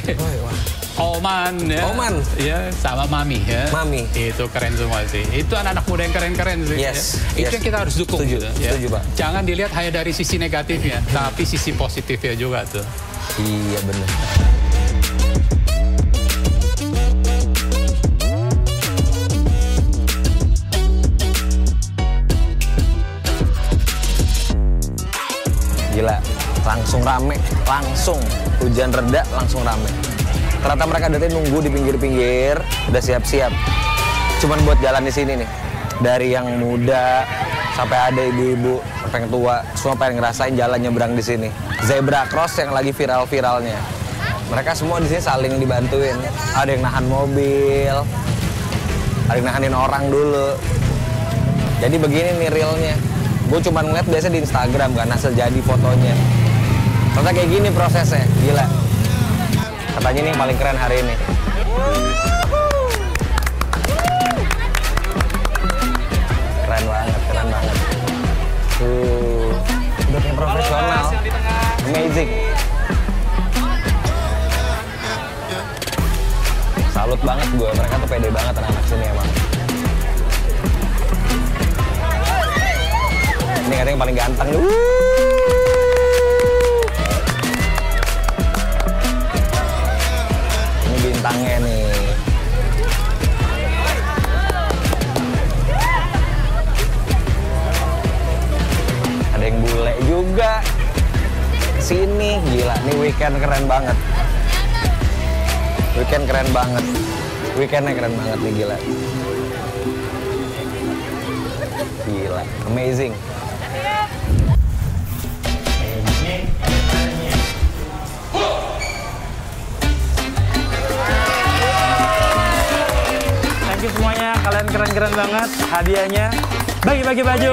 Oman ya, sama Mami ya. Itu keren semua sih. Itu anak-anak muda yang keren-keren sih. Itu yang kita harus dukung. Setuju Pak. Jangan dilihat hanya dari sisi negatifnya, tapi sisi positifnya juga tuh. Iya benar. Gila, langsung rame, hujan reda langsung rame. Ternyata mereka dari nunggu di pinggir-pinggir, udah siap-siap. Cuman buat jalan di sini nih. Dari yang muda sampai ada ibu-ibu, sampai yang tua, semua pengen ngerasain jalan nyebrang di sini. Zebra cross yang lagi viral-viralnya. Mereka semua di sini saling dibantuin. Ada yang nahan mobil, ada yang nahanin orang dulu. Jadi begini nih realnya. Gue cuma ngeliat biasa di Instagram kan, hasil jadi fotonya. Ternyata kayak gini prosesnya, gila. Katanya ini yang paling keren hari ini. Keren banget. Udah kayak profesional. Amazing. Salut banget gue, mereka tuh pede banget anak-anak sini emang. Ini katanya yang paling ganteng. Ini bintangnya nih. Ada yang bule juga. Sini gila, nih weekend keren banget. Weekendnya keren banget nih gila. Gila, amazing. Thank you semuanya, kalian keren-keren banget. Hadiahnya bagi-bagi baju.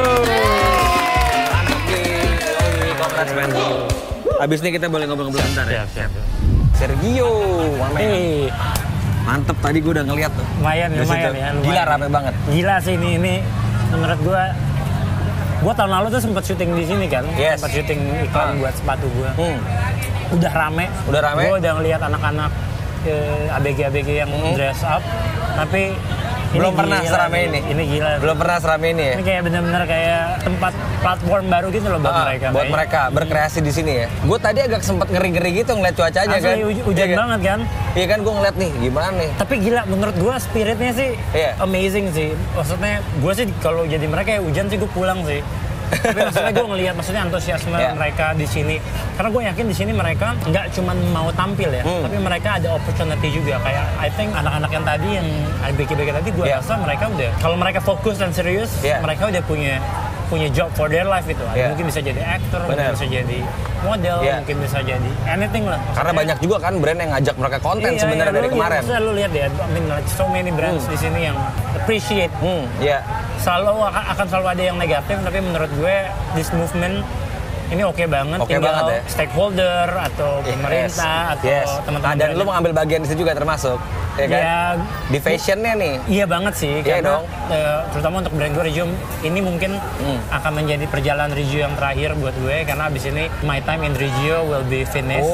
Mantap nih, congrats man. Abis ini kita boleh ngobrol-ngobrol bentar ya. Siap. Sergio, mantep tadi gue udah ngeliat tuh. Lumayan ya. Gila rame banget. Gila sih ini menurut gue tahun lalu tuh sempat syuting di sini kan. Sempat syuting iklan buat sepatu gue. Udah rame. Gue udah ngeliat anak-anak ABG yang dress up, tapi belum pernah serame ini. Ini gila. Belum pernah serame ini ya. Ini kayak bener-bener kayak tempat platform baru gitu loh buat mereka. Buat mereka berkreasi di sini ya. Gue tadi agak sempet ngeri-ngeri gitu ngeliat cuacanya. Asli, kan. Hujan banget kan. Iya kan gue ngeliat nih gimana nih. Tapi gila menurut gue spiritnya sih amazing sih. Maksudnya gue sih kalau jadi mereka ya hujan sih gue pulang sih. Tapi maksudnya gue ngelihat antusiasme mereka di sini, karena gue yakin di sini mereka nggak cuma mau tampil ya, tapi mereka ada opportunity juga. Kayak I think anak-anak yang tadi yang IBK tadi gue rasa mereka udah, kalau mereka fokus dan serius, mereka udah punya job for their life itu. Mungkin bisa jadi aktor, mungkin bisa jadi model, mungkin bisa jadi anything lah. Maksudnya, karena banyak juga kan brand yang ngajak mereka konten sebenarnya dari kemarin. Maksudnya lu lihat ya, I mean like so many brands di sini yang appreciate. Akan selalu ada yang negatif, tapi menurut gue this movement ini oke banget. Tinggal stakeholder atau pemerintah atau teman-teman. Dan lu mengambil bagian di situ juga termasuk. Ya kan? Di fashionnya nih. Iya banget sih, karena terutama untuk brand gue Regio ini mungkin akan menjadi perjalanan Regio yang terakhir buat gue, karena abis ini my time in Regio will be finished.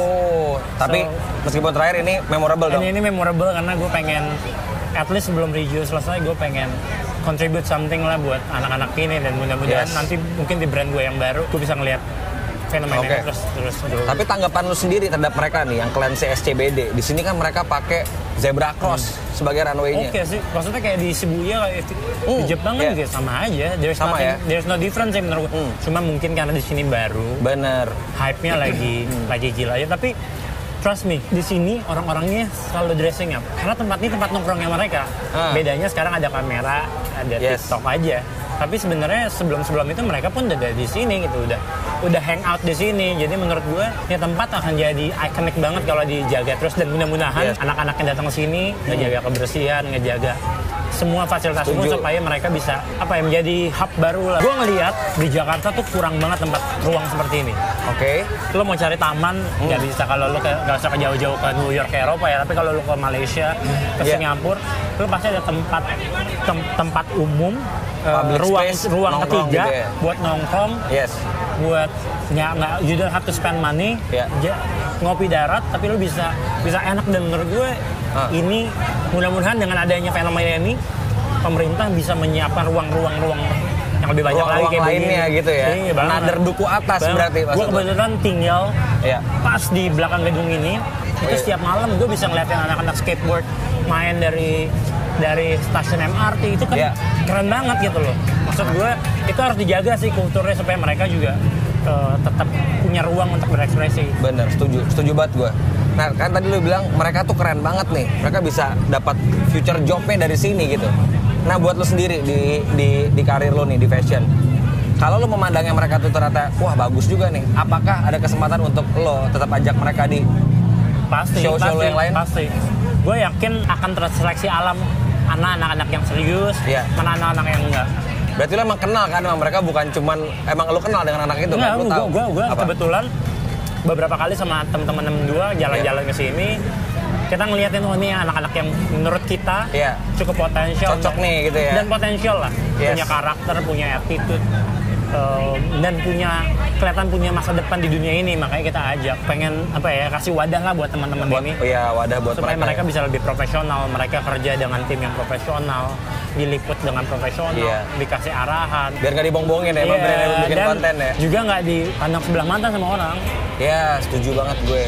Tapi meskipun terakhir ini memorable dong. Ini memorable karena gue pengen at least sebelum Regio selesai gue pengen contribute something lah buat anak-anak ini, dan mudah-mudahan nanti mungkin di brand gue yang baru gue bisa ngeliat fenomena terus. Tapi tanggapan lu sendiri terhadap mereka nih yang klan SCBD di sini kan mereka pakai zebra cross sebagai runway-nya. Oke sih, maksudnya kayak di Shibuya kayak di Jepang kan juga sama aja. There's no difference sih menurut gue. Cuma mungkin karena di sini baru. Bener. Hype-nya lagi gila aja, tapi trust me, di sini orang-orangnya selalu dressing up. Karena tempat ini tempat nongkrongnya mereka. Bedanya sekarang ada kamera, ada TikTok aja. Tapi sebenarnya sebelum itu mereka pun udah di sini gitu, udah hang out di sini. Jadi menurut gue ya tempat akan jadi ikonik banget kalau dijaga terus, dan mudah-mudahan anak-anak yang datang ke sini ngejaga kebersihan, ngejaga semua fasilitas umum supaya mereka bisa menjadi hub baru lah. Gue ngelihat di Jakarta tuh kurang banget tempat ruang seperti ini. Lo mau cari taman nggak bisa, kalau lo nggak usah jauh-jauh ke New York ke Eropa ya, tapi kalau lo ke Malaysia, ke Singapura, lo pasti ada tempat umum, ruang ketiga gitu buat nongkrong, buat nggak you don't have to spend money, ngopi darat, tapi lo bisa enak. Dan menurut gue ini mudah-mudahan dengan adanya fenomena ini pemerintah bisa menyiapkan ruang-ruang yang lebih banyak lagi kayak lainnya begini. Gitu ya. Nader duku atas berarti. Gue kebetulan tinggal pas di belakang gedung ini. Itu setiap malam gue bisa ngeliatin anak-anak skateboard main dari stasiun MRT. Itu kan keren banget gitu loh. Maksud gue itu harus dijaga sih kulturnya supaya mereka juga tetap punya ruang untuk berekspresi. Bener, setuju banget gue. Nah kan tadi lu bilang mereka tuh keren banget nih, mereka bisa dapat future jobnya dari sini gitu. Nah buat lu sendiri di karir lu nih di fashion, kalau lu memandangnya mereka tuh ternyata wah bagus juga nih, apakah ada kesempatan untuk lo tetap ajak mereka di show-show yang lain? Pasti. Gue yakin akan terseleksi alam anak-anak yang serius, mana anak-anak yang enggak. Berarti lu emang kenal kan sama mereka, bukan cuman emang lu kenal dengan anak itu kan? Lu tahu. Gue kebetulan beberapa kali sama teman-teman gue jalan-jalan ke sini, kita ngeliatin ini anak-anak yang menurut kita cukup potensial, cocok nih gitu ya, dan potensial lah, punya karakter, punya attitude, dan kelihatan punya masa depan di dunia ini. Makanya kita ajak, pengen kasih wadah lah buat teman-teman ini. Wadah buat supaya mereka bisa lebih profesional, mereka kerja dengan tim yang profesional, diliput dengan profesional, dikasih arahan, biar nggak dibong-bongin ya, bikin konten ya. Juga nggak dipandang sebelah mata sama orang. Setuju banget gue.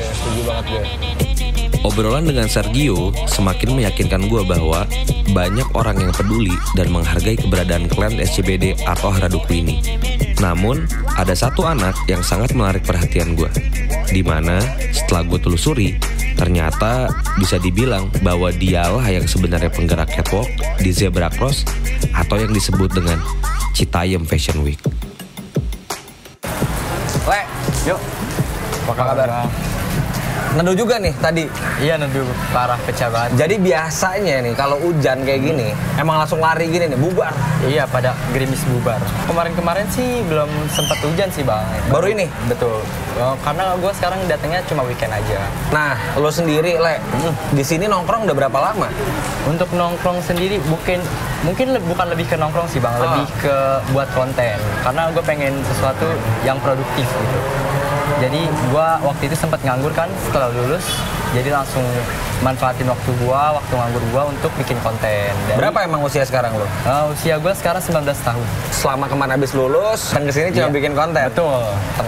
Obrolan dengan Sergio semakin meyakinkan gue bahwa banyak orang yang peduli dan menghargai keberadaan klan SCBD atau Harajuku ini. Namun, ada satu anak yang sangat menarik perhatian gue, di mana setelah gue telusuri, ternyata bisa dibilang bahwa dialah yang sebenarnya penggerak catwalk di Zebra Cross atau yang disebut dengan Citayam Fashion Week. Yuk. Apa kabar? Neduh juga nih tadi. Iya, neduh parah, pecah banget. Jadi biasanya nih kalau hujan kayak gini, emang langsung lari gini nih, bubar. Iya, pada gerimis bubar. Kemarin-kemarin sih belum sempat hujan sih Bang. Baru ini? Betul. Karena gue sekarang datangnya cuma weekend aja. Nah, lo sendiri, Le, di sini nongkrong udah berapa lama? Untuk nongkrong sendiri mungkin bukan lebih ke nongkrong sih Bang, lebih ke buat konten. Karena gue pengen sesuatu yang produktif gitu. Jadi gue waktu itu sempat nganggur kan setelah lulus, jadi langsung manfaatin waktu nganggur gue untuk bikin konten. Berapa emang usia sekarang lo? Usia gue sekarang 19 tahun. Selama kemarin habis lulus, dan kesini cuma bikin konten? Betul.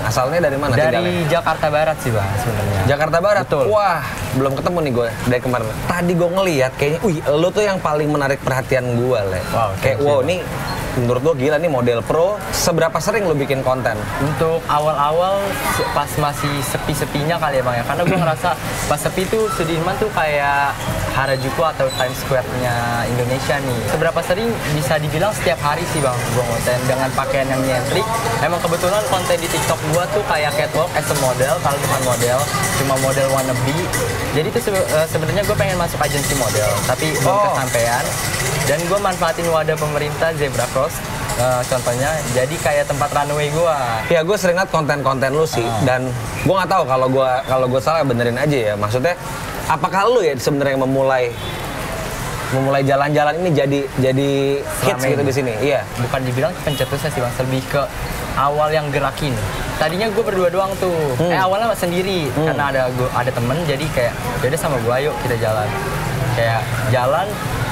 Asalnya dari mana? Dari Jakarta Barat sih Bang sebenarnya. Jakarta Barat? Betul. Wah, belum ketemu nih gue dari kemarin. Tadi gue ngeliat kayaknya, lo tuh yang paling menarik perhatian gue, Le. Wow, kayak wow, nih menurut gue gila nih model pro. Seberapa sering lo bikin konten? Untuk awal-awal pas masih sepi-sepinya kali ya Bang ya. Karena gue ngerasa pas sepi tuh Sudirman tuh kayak Harajuku atau Times Square-nya Indonesia nih. Seberapa sering bisa dibilang setiap hari sih Bang gue konten dengan pakaian yang nyentrik. Emang kebetulan konten di TikTok gue tuh kayak catwalk as a model, kalau bukan model, cuma model wannabe. Jadi tuh sebenarnya gue pengen masuk agensi model, tapi belum kesampaian. Dan gue manfaatin wadah pemerintah Zebra Cross. Contohnya jadi kayak tempat runway gue. Ya gue sering liat konten-konten lu sih, dan gue nggak tahu kalau gue salah benerin aja ya. Maksudnya, apakah lu ya sebenarnya memulai jalan-jalan ini jadi hits gitu di sini? Iya. Bukan dibilang pencetusnya sih Bang, lebih ke awal yang gerakin. Tadinya gue berdua doang tuh. Awalnya sendiri karena ada temen, jadi kayak yaudah sama gue ayo kita jalan. Kayak jalan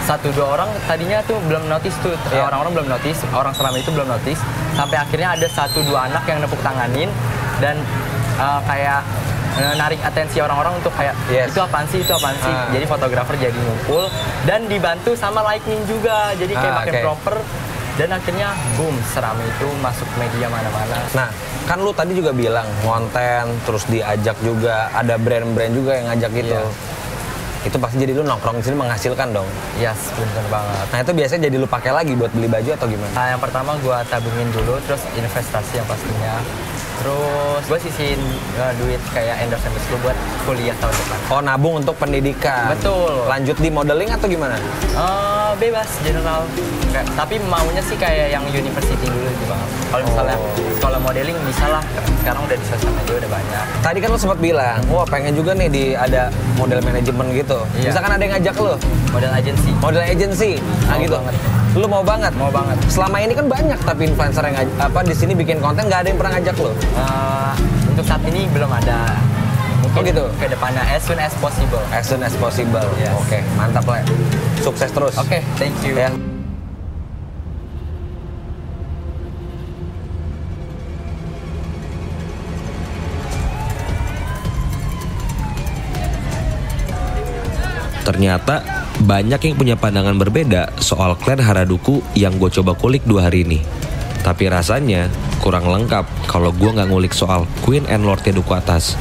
1-2 orang tadinya tuh belum notice tuh, orang-orang belum notice, orang Serambi itu belum notice, sampai akhirnya ada 1-2 anak yang nepuk tanganin dan kayak narik atensi orang-orang untuk kayak itu apaan sih. Jadi fotografer jadi ngumpul dan dibantu sama lightning juga, jadi kayak makin proper. Dan akhirnya boom, Serambi itu masuk media mana-mana. Nah, kan lu tadi juga bilang konten, terus diajak juga, ada brand-brand juga yang ngajak gitu. Itu pasti jadi lu nongkrong di sini menghasilkan dong. Yes, bener banget. Nah itu biasanya jadi lu pakai lagi buat beli baju atau gimana? Nah, yang pertama gua tabungin dulu, terus investasi yang pastinya. Terus gue sisihin duit kayak endorse lu buat kuliah tahun depan. Oh, nabung untuk pendidikan. Betul. Lanjut di modeling atau gimana? Bebas, general. Tapi maunya sih kayak yang university dulu gitu Bang. Kalau misalnya sekolah modeling bisa lah. Sekarang udah di sosial media udah banyak. Tadi kan lu sempat bilang, wah pengen juga nih ada model manajemen gitu. Iya. Misalkan ada yang ngajak lu? Model agency. Model agency. Nah gitu. Banget. Lu mau banget? Mau banget. Selama ini kan banyak tapi influencer yang di sini bikin konten nggak ada yang pernah ngajak lu? Untuk saat ini belum ada. Mungkin gitu? Ke depannya as soon as possible. As soon as possible. Yes. Oke, mantap Le. Sukses terus. Oke, thank you. Ya. Ternyata banyak yang punya pandangan berbeda soal klan Harajuku yang gue coba kulik 2 hari ini. Tapi rasanya kurang lengkap kalau gue nggak ngulik soal Queen and Lordnya Duku Atas,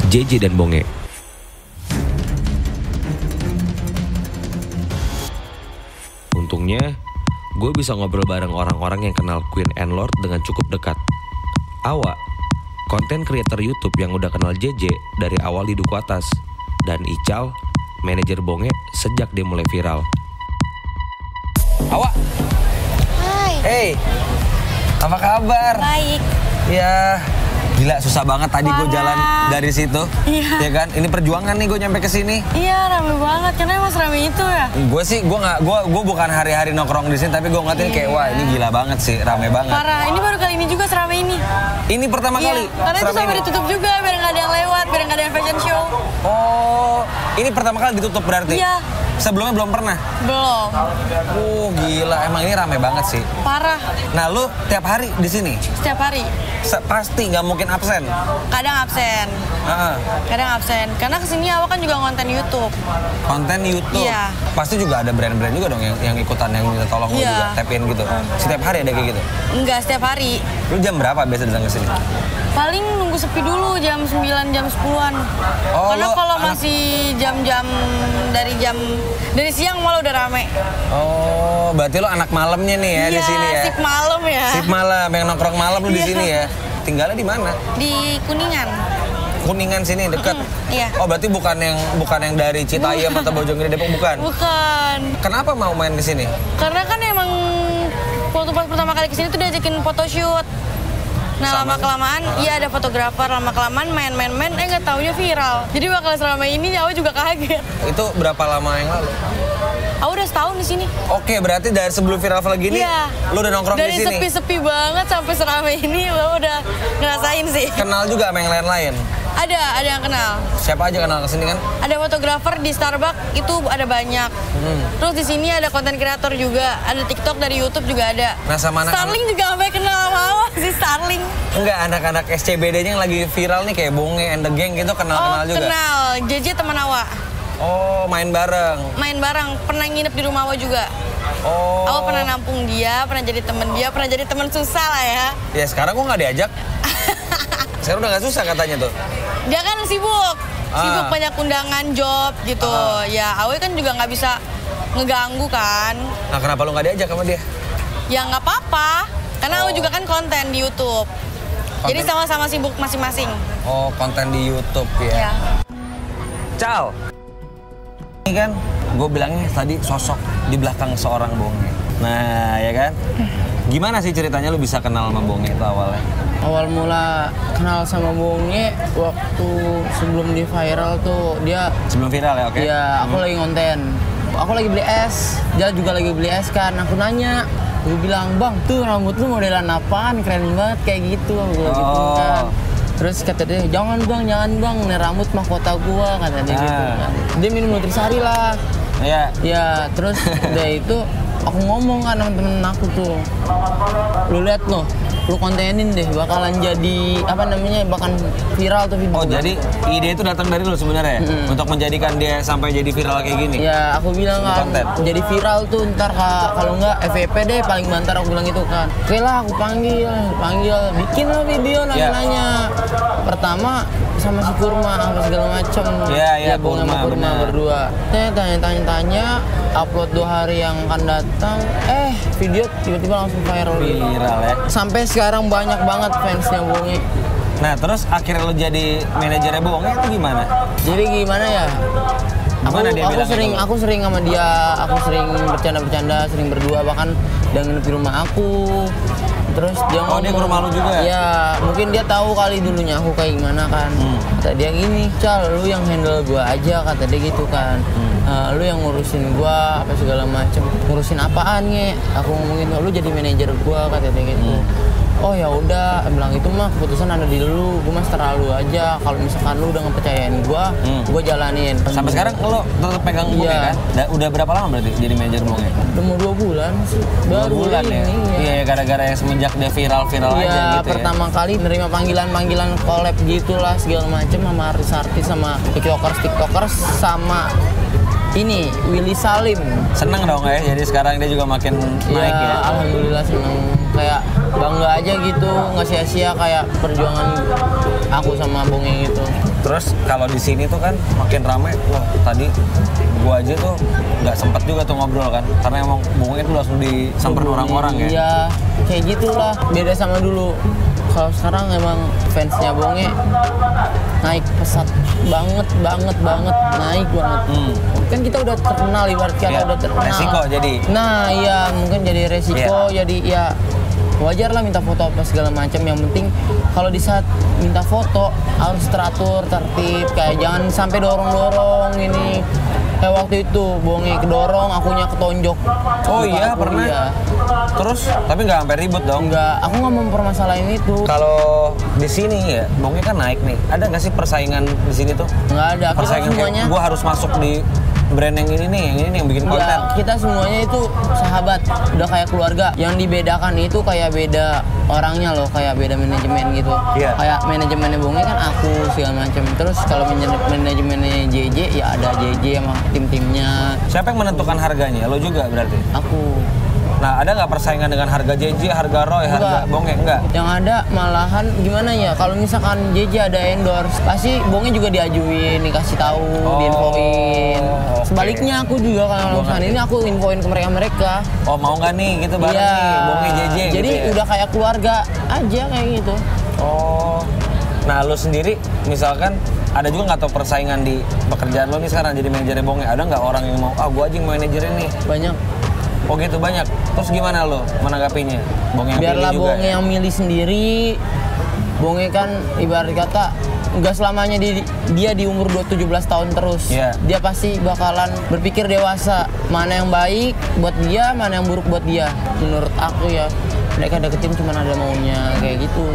JJ dan Bonge. Untungnya, gue bisa ngobrol bareng orang-orang yang kenal Queen and Lord dengan cukup dekat. Awa, konten creator YouTube yang udah kenal JJ dari awal di Duku Atas, dan Ical, manajer Bonge sejak dia mulai viral. Awa. Hai. Hey. Apa kabar? Baik. Ya, gila susah banget tadi gue jalan dari situ. Iya. Ya kan? Ini perjuangan nih gue nyampe ke sini. Iya, rame banget. Karena emang serame itu ya. Gue bukan hari-hari nongkrong di sini, tapi gue ngatain kayak wah ini gila banget sih, rame banget. Parah. Ini baru kali ini juga serame ini. Ini pertama kali. Karena itu sampai ditutup juga biar nggak ada yang lewat, biar nggak ada yang fashion show. Oh, ini pertama kali ditutup berarti? Iya. Sebelumnya belum pernah? Belum. Gila, emang ini rame banget sih. Parah. Nah, lu tiap hari di sini? Setiap hari. Pasti nggak mungkin absen? Kadang absen. Kadang absen. Karena kesini awal kan juga konten YouTube. Konten YouTube? Iya. Pasti juga ada brand-brand juga dong yang ikutan, yang minta tolong lu juga tap-in gitu? Setiap hari ada kayak gitu? Enggak, setiap hari. Lu jam berapa biasa datang ke sini? Paling nunggu sepi dulu jam 9, jam 10-an. Karena kalau masih jam-jam dari siang malah udah rame. Oh, berarti lo anak malamnya nih ya di sini ya? Sip malam ya. Sip malam, yang nongkrong malam lu di sini ya? Tinggalnya di mana? Di Kuningan. Kuningan sini dekat. Iya. Oh, berarti bukan yang dari Citayam atau Bojonggede Depok, bukan? Bukan. Kenapa mau main ke sini? Karena kan emang waktu pas pertama kali kesini tuh diajakin photoshoot. Nah, lama-kelamaan, iya ada fotografer, lama-kelamaan main, nggak taunya viral. Jadi bakal selama ini aku juga kaget. Itu berapa lama yang lalu? Aku udah setahun di sini. Oke, berarti dari sebelum viral gini, lu udah nongkrong di sini? Dari sepi-sepi banget sampai seramai ini, lo udah ngerasain sih. Kenal juga sama yang lain-lain? Ada yang kenal. Siapa aja kenal kesini kan? Ada fotografer di Starbucks, itu ada banyak. Terus di sini ada konten kreator juga, ada TikTok dari YouTube juga ada. Nah, sama Starling juga sampai kenal sama awal sih Starling. Enggak, anak-anak SCBD-nya yang lagi viral nih kayak Bonge and the Gang gitu kenal juga? Kenal, JJ teman Awa. Oh, main bareng? Main bareng, pernah nginep di rumah Awa juga. Oh. Awa pernah nampung dia, pernah jadi teman dia, pernah jadi teman susah lah ya. Ya sekarang kok nggak diajak? Sekarang udah nggak susah katanya tuh. Dia kan sibuk banyak undangan job gitu. Ya Awe kan juga nggak bisa ngeganggu kan. Nah kenapa lu nggak diajak sama dia? Ya nggak apa-apa, karena Awe juga kan konten di YouTube. Jadi sama-sama sibuk masing-masing. Oh, konten di YouTube ya. Cal, ini kan gue bilangnya tadi sosok di belakang seorang Bonge. Nah ya kan, gimana sih ceritanya lu bisa kenal sama Bonge itu awalnya? Awal mula kenal sama Bonge waktu sebelum di viral tuh dia. Sebelum viral ya, oke? Iya, aku lagi ngonten. Aku lagi beli es, dia juga lagi beli es kan. Aku nanya, gue bilang, "Bang, tuh rambut lu modelan apaan? Keren banget kayak gitu." Aku gitu kan. Terus kata dia, jangan bang, nih rambut mahkota gua," kata dia gitu kan. Dia minum Nutrisari lah. Iya. Ya, terus udah itu aku ngomong kan sama temen aku tuh, "Lu lihat loh, lu kontenin deh, bakalan jadi bakal viral tuh video." Oh, jadi ide itu datang dari lu sebenarnya untuk menjadikan dia sampai jadi viral kayak gini? Ya, aku bilang kan, jadi viral tuh ntar kalau nggak FVP deh paling bantar, aku bilang gitu kan. Oke lah, aku panggil, bikin lah video nanya-nanya. Pertama sama si Kurma, apa segala macem. Iya, Kurma berdua. Tanya-tanya, upload 2 hari yang akan datang, video tiba-tiba langsung viral ya. Sampai sekarang banyak banget fansnya Bonge. Nah, terus akhirnya lo jadi manajernya Bonge itu gimana? Jadi gimana ya? Aku sering sama dia, aku sering bercanda-bercanda, sering berdua, bahkan dia nginep di rumah aku. Terus dia ngomong, dia ke rumah lu juga? Iya, mungkin dia tahu kali dulunya aku kayak gimana kan. Kata dia gini, "Cal, lu yang handle gua aja," kata dia gitu kan. Lu yang ngurusin gua apa segala macem. Ngurusin apaan nge? Aku ngomongin, "Lu jadi manajer gua," kata dia gitu. "Oh ya udah," bilang, "itu mah keputusan ada di lu, gua mas terlalu aja. Kalau misalkan lu udah ngepercayain gua jalanin." Sampai sekarang lo tetap pegang Bonge kan? Udah berapa lama berarti jadi manajer Bonge? Udah mau 2 bulan sih. Baru 2 bulan ya? Iya, gara-gara yang semenjak dia viral aja gitu ya? Pertama kali nerima panggilan collab gitulah segala macem sama artis-artis, sama tiktokers, sama ini Willy Salim. Seneng dong ya, jadi sekarang dia juga makin naik ya? Alhamdulillah seneng, kayak bangga aja gitu, nggak sia-sia kayak perjuangan aku sama Bonge gitu. Terus kalau di sini tuh kan makin ramai, wah tadi gua aja tuh nggak sempet juga tuh ngobrol kan, karena emang Bonge itu langsung disamperin orang-orang ya? Iya, kayak gitulah, beda sama dulu. Kalau sekarang emang fansnya Bonge naik pesat banget, naik banget. Kan kita udah terkenal, ibarat kata udah terkenal. Resiko jadi? Nah iya, mungkin jadi resiko, jadi ya wajar lah minta foto apa segala macam. Yang penting kalau di saat minta foto harus teratur, tertib, kayak jangan sampai dorong-dorong ini. Kayak waktu itu Bonge kedorong, akunya ketonjok. Oh iya, pernah? Iya. Terus tapi nggak sampai ribut dong? Nggak, aku nggak mau permasalahin itu. Kalau di sini ya, Bonge kan naik nih. Ada nggak sih persaingan di sini tuh? Nggak ada. Persaingan semuanya. Gua harus masuk di brand yang ini nih yang bikin konten. Ya, kita semuanya itu sahabat, udah kayak keluarga. Yang dibedakan itu kayak beda orangnya loh, kayak beda manajemen gitu. Kayak manajemennya Bonge kan aku segala macam. Terus kalau manajemennya JJ ya ada JJ sama tim-timnya. Siapa yang menentukan harganya? Lo juga berarti? Aku. Nah, ada nggak persaingan dengan harga JJ, harga Roy, harga Bonge? Enggak? Yang ada malahan gimana ya, kalau misalkan JJ ada endorse, pasti Bonge juga diajuin, dikasih tahu, diinfoin. Sebaliknya aku juga kalau misalkan ini aku infoin ke mereka. Oh, mau nggak nih gitu bareng nih, Bonge JJ jadi gitu ya? Udah kayak keluarga aja kayak gitu. Oh. Nah, lu sendiri misalkan ada juga nggak tau persaingan di pekerjaan lo nih sekarang jadi manajernya Bonge? Ada nggak orang yang mau, gua aja yang manajernya nih? Banyak. Oh gitu, banyak. Terus gimana lo menanggapinya? Bonge yang biarlah pilih juga Bonge yang milih sendiri. Bonge kan ibarat kata nggak selamanya dia di umur 17 tahun terus. Dia pasti bakalan berpikir dewasa, mana yang baik buat dia, mana yang buruk buat dia. Menurut aku ya, mereka deketin cuma ada maunya kayak gitu.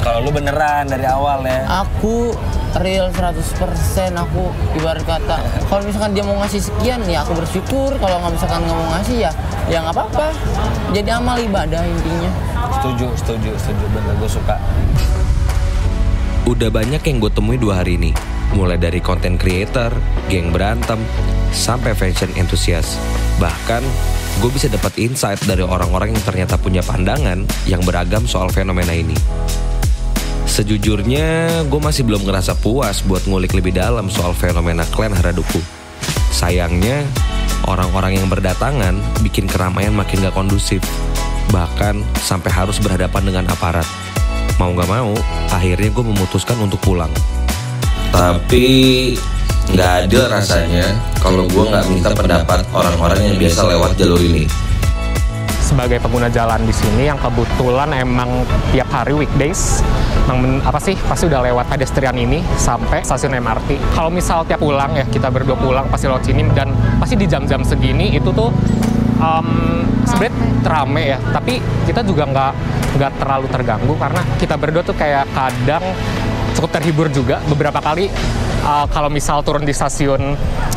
Kalau lu beneran dari awal ya? Aku real 100%. Aku ibarat kata kalau misalkan dia mau ngasih sekian ya aku bersyukur. Kalau nggak misalkan nggak mau ngasih ya nggak apa-apa. Jadi amal ibadah intinya. Setuju. Bener, gue suka. Udah banyak yang gue temui 2 hari ini. Mulai dari content creator, geng berantem, sampai fashion enthusiast. Bahkan gue bisa dapat insight dari orang-orang yang ternyata punya pandangan yang beragam soal fenomena ini. Sejujurnya, gue masih belum ngerasa puas buat ngulik lebih dalam soal fenomena klan Harajuku. Sayangnya, orang-orang yang berdatangan bikin keramaian makin gak kondusif. Bahkan sampai harus berhadapan dengan aparat. Mau gak mau, akhirnya gue memutuskan untuk pulang. Tapi nggak adil rasanya kalau gue nggak minta pendapat orang-orang yang biasa lewat jalur ini. Sebagai pengguna jalan di sini yang kebetulan emang tiap hari weekdays, pasti udah lewat pedestrian ini sampai stasiun MRT. Kalau misal tiap pulang ya, kita berdua pulang pasti lewat sini, dan pasti di jam-jam segini itu tuh sebenarnya rame ya, tapi kita juga nggak terlalu terganggu karena kita berdua tuh kayak kadang cukup terhibur juga. Beberapa kali kalau misal turun di stasiun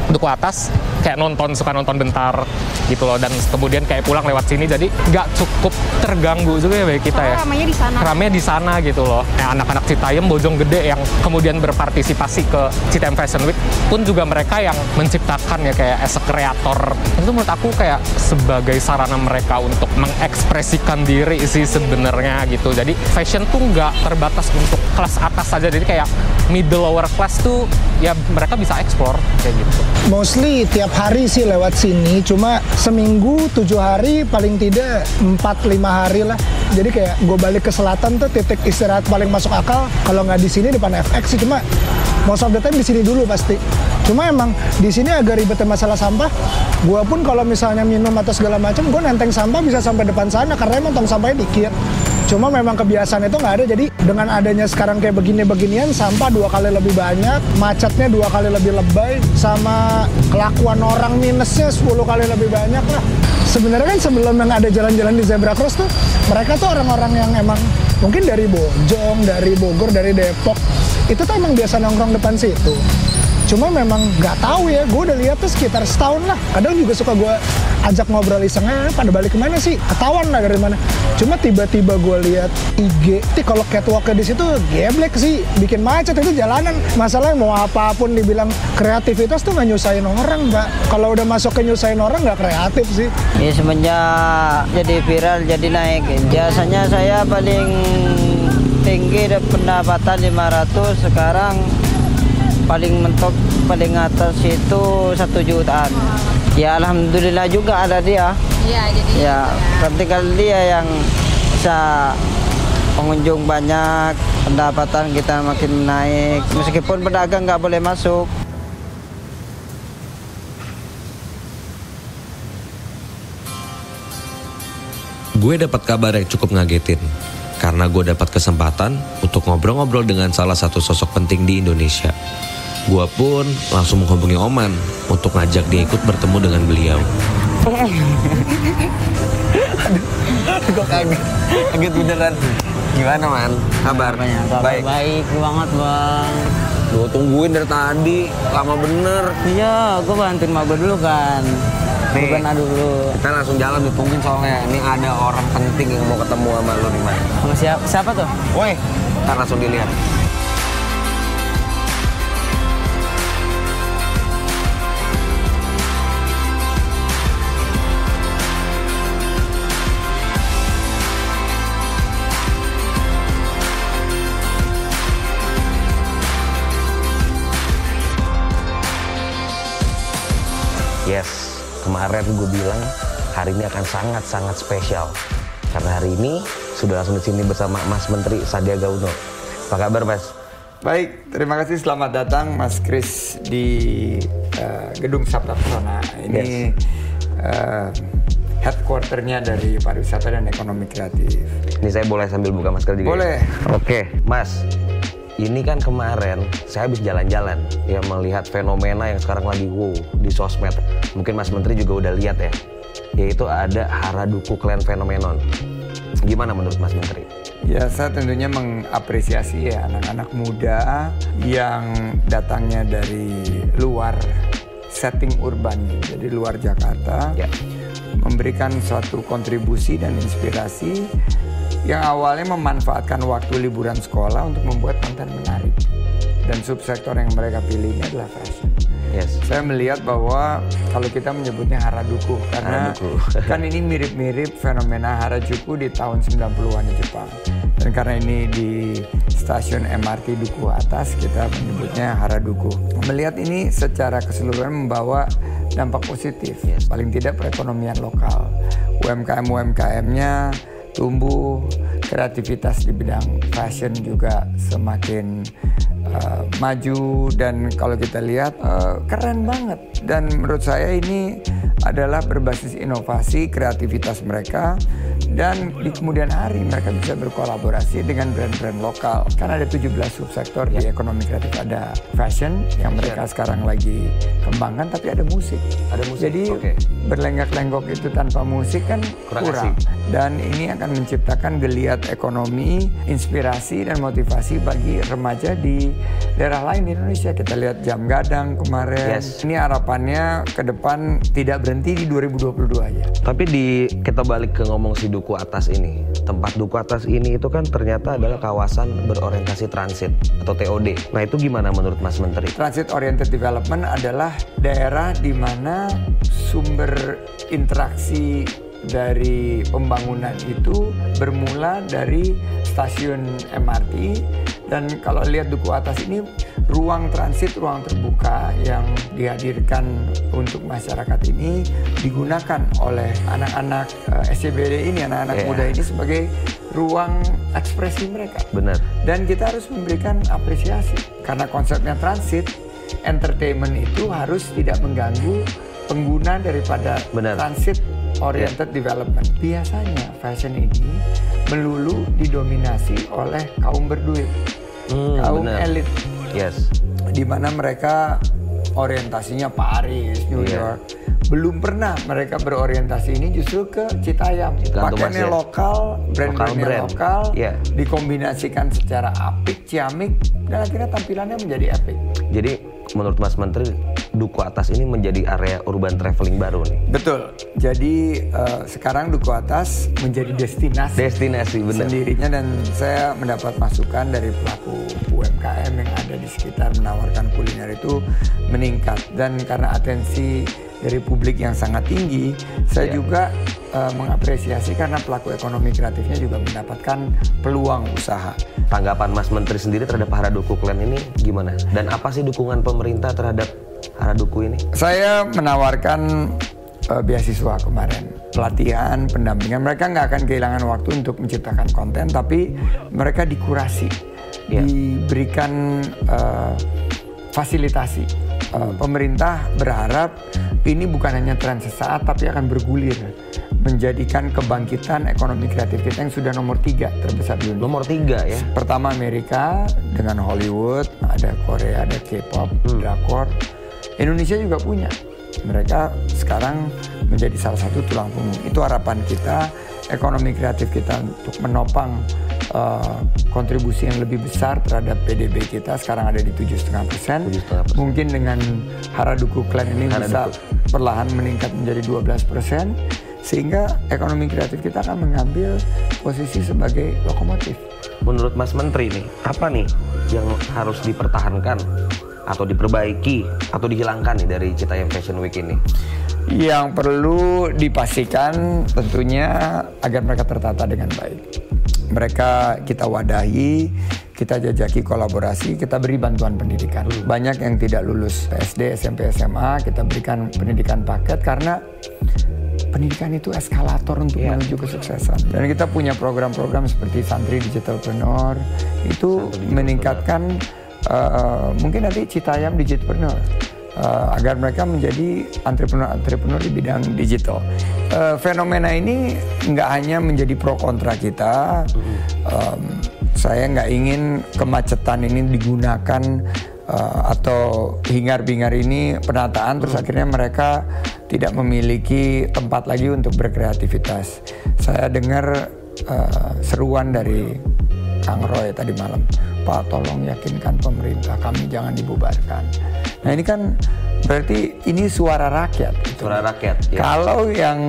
Duku Atas kayak suka nonton bentar gitu loh, dan kemudian kayak pulang lewat sini, jadi nggak cukup terganggu juga ya bagi kita ya. Ramainya di sana. Ramainya di sana gitu loh. Anak-anak Citayam, Bojonggede yang kemudian berpartisipasi ke Citayam Fashion Week pun juga mereka yang menciptakan ya kayak as a kreator. Itu menurut aku kayak sebagai sarana mereka untuk mengekspresikan diri sih sebenarnya gitu. Jadi fashion tuh nggak terbatas untuk kelas atas saja, jadi kayak middle lower class tuh ya mereka bisa explore kayak gitu. Mostly tiap hari sih lewat sini, cuma seminggu 7 hari paling tidak 4-5 hari lah. Jadi kayak gue balik ke selatan tuh titik istirahat paling masuk akal. Kalau nggak di sini depan FX sih, cuma most of the time di sini dulu pasti. Cuma emang di sini agak ribetnya masalah sampah. Gue pun kalau misalnya minum atau segala macam, gue nenteng sampah bisa sampai depan sana karena emang tong sampahnya dikit. Cuma memang kebiasaan itu nggak ada, jadi dengan adanya sekarang kayak beginian sampah 2 kali lebih banyak, macetnya 2 kali lebih lebay, sama kelakuan orang minusnya 10 kali lebih banyak lah. Sebenarnya kan sebelum yang ada jalan-jalan di Zebra Cross tuh, mereka tuh orang-orang yang emang mungkin dari Bojong, dari Bogor, dari Depok, itu tuh emang biasa nongkrong depan situ. Cuma memang nggak tahu ya, gue udah lihat tuh sekitar setahun lah. Kadang juga suka gue ajak ngobrol iseng, pada balik kemana sih? Ketahuan lah dari mana. Cuma tiba-tiba gue lihat IG, kalau catwalknya di situ geblek sih, bikin macet itu jalanan. Masalahnya mau apapun dibilang kreativitas tuh nggak nyusahin orang, Mbak. Kalau udah masuk ke nyusahin orang nggak kreatif sih. Ya semenjak jadi viral, jadi naik. Biasanya saya paling tinggi pendapatan 500, sekarang paling mentok, paling atas itu 1 jutaan. Ya alhamdulillah juga ada dia. Iya, jadi ya tinggal dia yang bisa pengunjung banyak, pendapatan kita makin naik. Meskipun pedagang nggak boleh masuk. Gue dapat kabar yang cukup ngagetin karena gue dapat kesempatan untuk ngobrol-ngobrol dengan salah satu sosok penting di Indonesia. Gue pun langsung menghubungi Oman untuk ngajak dia ikut bertemu dengan beliau. Gue kaget beneran. Gimana Man? Kabar? Baik banget Bang. Gue tungguin dari tadi, lama bener. Iya, gue bantuin mak gue dulu kan. Nih, kita langsung jalan ditungguin soalnya. Ini ada orang penting yang mau ketemu sama lo nih Man. Sama siapa tuh? Woi, ntar langsung dilihat. Yes, kemarin gue bilang hari ini akan sangat-sangat spesial. Karena hari ini sudah langsung di sini bersama Mas Menteri Sandiaga Uno. Apa kabar Mas? Baik, terima kasih. Selamat datang Mas Kris di Gedung Sabta Pesona. Ini headquarternya dari pariwisata dan ekonomi kreatif. Ini saya boleh sambil buka masker juga? Boleh. Oke, Mas. Ini kan kemarin saya habis jalan-jalan ya melihat fenomena yang sekarang lagi wow di sosmed. Mungkin Mas Menteri juga udah lihat ya. Yaitu ada Harajuku Clan Phenomenon. Gimana menurut Mas Menteri? Ya, saya tentunya mengapresiasi ya anak-anak muda yang datangnya dari luar setting urban, jadi luar Jakarta, memberikan suatu kontribusi dan inspirasi yang awalnya memanfaatkan waktu liburan sekolah untuk membuat konten menarik. Dan subsektor yang mereka pilih ini adalah fashion. Saya melihat bahwa kalau kita menyebutnya Harajuku, karena kan ini mirip-mirip fenomena Harajuku di tahun 90-an di Jepang. Dan karena ini di stasiun MRT Duku Atas, kita menyebutnya Harajuku. Melihat ini secara keseluruhan membawa dampak positif, paling tidak perekonomian lokal. UMKM-UMKM-nya tumbuh, kreativitas di bidang fashion juga semakin maju, dan kalau kita lihat keren banget. Dan menurut saya ini adalah berbasis inovasi, kreativitas mereka, dan di kemudian hari mereka bisa berkolaborasi dengan brand-brand lokal. Karena ada 17 subsektor di ekonomi kreatif. Ada fashion yang mereka sekarang lagi kembangkan, tapi ada musik. Jadi berlenggak-lenggok itu tanpa musik kan kurang. Dan ini akan menciptakan geliat ekonomi, inspirasi dan motivasi bagi remaja di daerah lain di Indonesia. Kita lihat Jam Gadang kemarin. Ini harapannya ke depan tidak berhenti di 2022 aja. Tapi kita balik ke ngomong si Duku Atas ini. Tempat Duku Atas ini itu kan ternyata adalah kawasan berorientasi transit atau TOD. Nah itu gimana menurut Mas Menteri? Transit Oriented Development adalah daerah di mana sumber interaksi dari pembangunan itu bermula dari stasiun MRT. Dan kalau lihat Duku Atas ini ruang transit, ruang terbuka yang dihadirkan untuk masyarakat ini digunakan oleh anak-anak SCBD ini, anak-anak muda ini sebagai ruang ekspresi mereka. Benar. Dan kita harus memberikan apresiasi karena konsepnya transit, entertainment itu harus tidak mengganggu pengguna daripada transit oriented development. Biasanya fashion ini melulu didominasi oleh kaum berduit, kaum elit, di mana mereka orientasinya Paris, New York. Belum pernah mereka berorientasi ini justru ke Citayam. Pakaiannya lokal, brand-brandnya lokal, dikombinasikan secara apik, ciamik, dan akhirnya tampilannya menjadi epic. Jadi menurut Mas Menteri, Duku Atas ini menjadi area urban traveling baru nih? Betul. Jadi sekarang Duku Atas menjadi destinasi benar. Sendirinya, dan saya mendapat masukan dari pelaku UMKM yang ada di sekitar menawarkan kuliner itu meningkat. Dan karena atensi dari publik yang sangat tinggi, saya juga mengapresiasi karena pelaku ekonomi kreatifnya juga mendapatkan peluang usaha. Tanggapan Mas Menteri sendiri terhadap Harajuku Clan ini gimana? Dan apa sih dukungan pemerintah terhadap Harajuku ini? Saya menawarkan beasiswa kemarin, pelatihan, pendampingan. Mereka nggak akan kehilangan waktu untuk menciptakan konten, tapi mereka dikurasi, diberikan fasilitasi. Pemerintah berharap ini bukan hanya tren sesaat, tapi akan bergulir menjadikan kebangkitan ekonomi kreatif kita yang sudah nomor 3 terbesar di dunia. Nomor 3 ya? Pertama Amerika dengan Hollywood, ada Korea, ada K-pop, drakor. Indonesia juga punya. Mereka sekarang menjadi salah satu tulang punggung. Itu harapan kita, ekonomi kreatif kita untuk menopang kontribusi yang lebih besar terhadap PDB kita. Sekarang ada di 7,5%. Mungkin dengan Harajuku Clan ini bisa perlahan meningkat menjadi 12%. Sehingga ekonomi kreatif kita akan mengambil posisi sebagai lokomotif. Menurut Mas Menteri nih, apa nih yang harus dipertahankan atau diperbaiki atau dihilangkan nih dari Citayam Fashion Week ini? Yang perlu dipastikan tentunya agar mereka tertata dengan baik. Mereka kita wadahi, kita jajaki kolaborasi, kita beri bantuan pendidikan. Banyak yang tidak lulus SD, SMP, SMA, kita berikan pendidikan paket karena pendidikan itu eskalator untuk menuju kesuksesan. Dan kita punya program-program seperti Santri Digitalpreneur itu meningkatkan mungkin nanti Citayam Digitalpreneur agar mereka menjadi entrepreneur di bidang digital. Fenomena ini nggak hanya menjadi pro kontra kita. Saya nggak ingin kemacetan ini digunakan atau hingar-bingar ini penataan terus akhirnya mereka tidak memiliki tempat lagi untuk berkreativitas. Saya dengar seruan dari Kang Roy tadi malam, Pak tolong yakinkan pemerintah kami jangan dibubarkan. Nah ini kan berarti ini suara rakyat. Suara rakyat. Ya. Kalau yang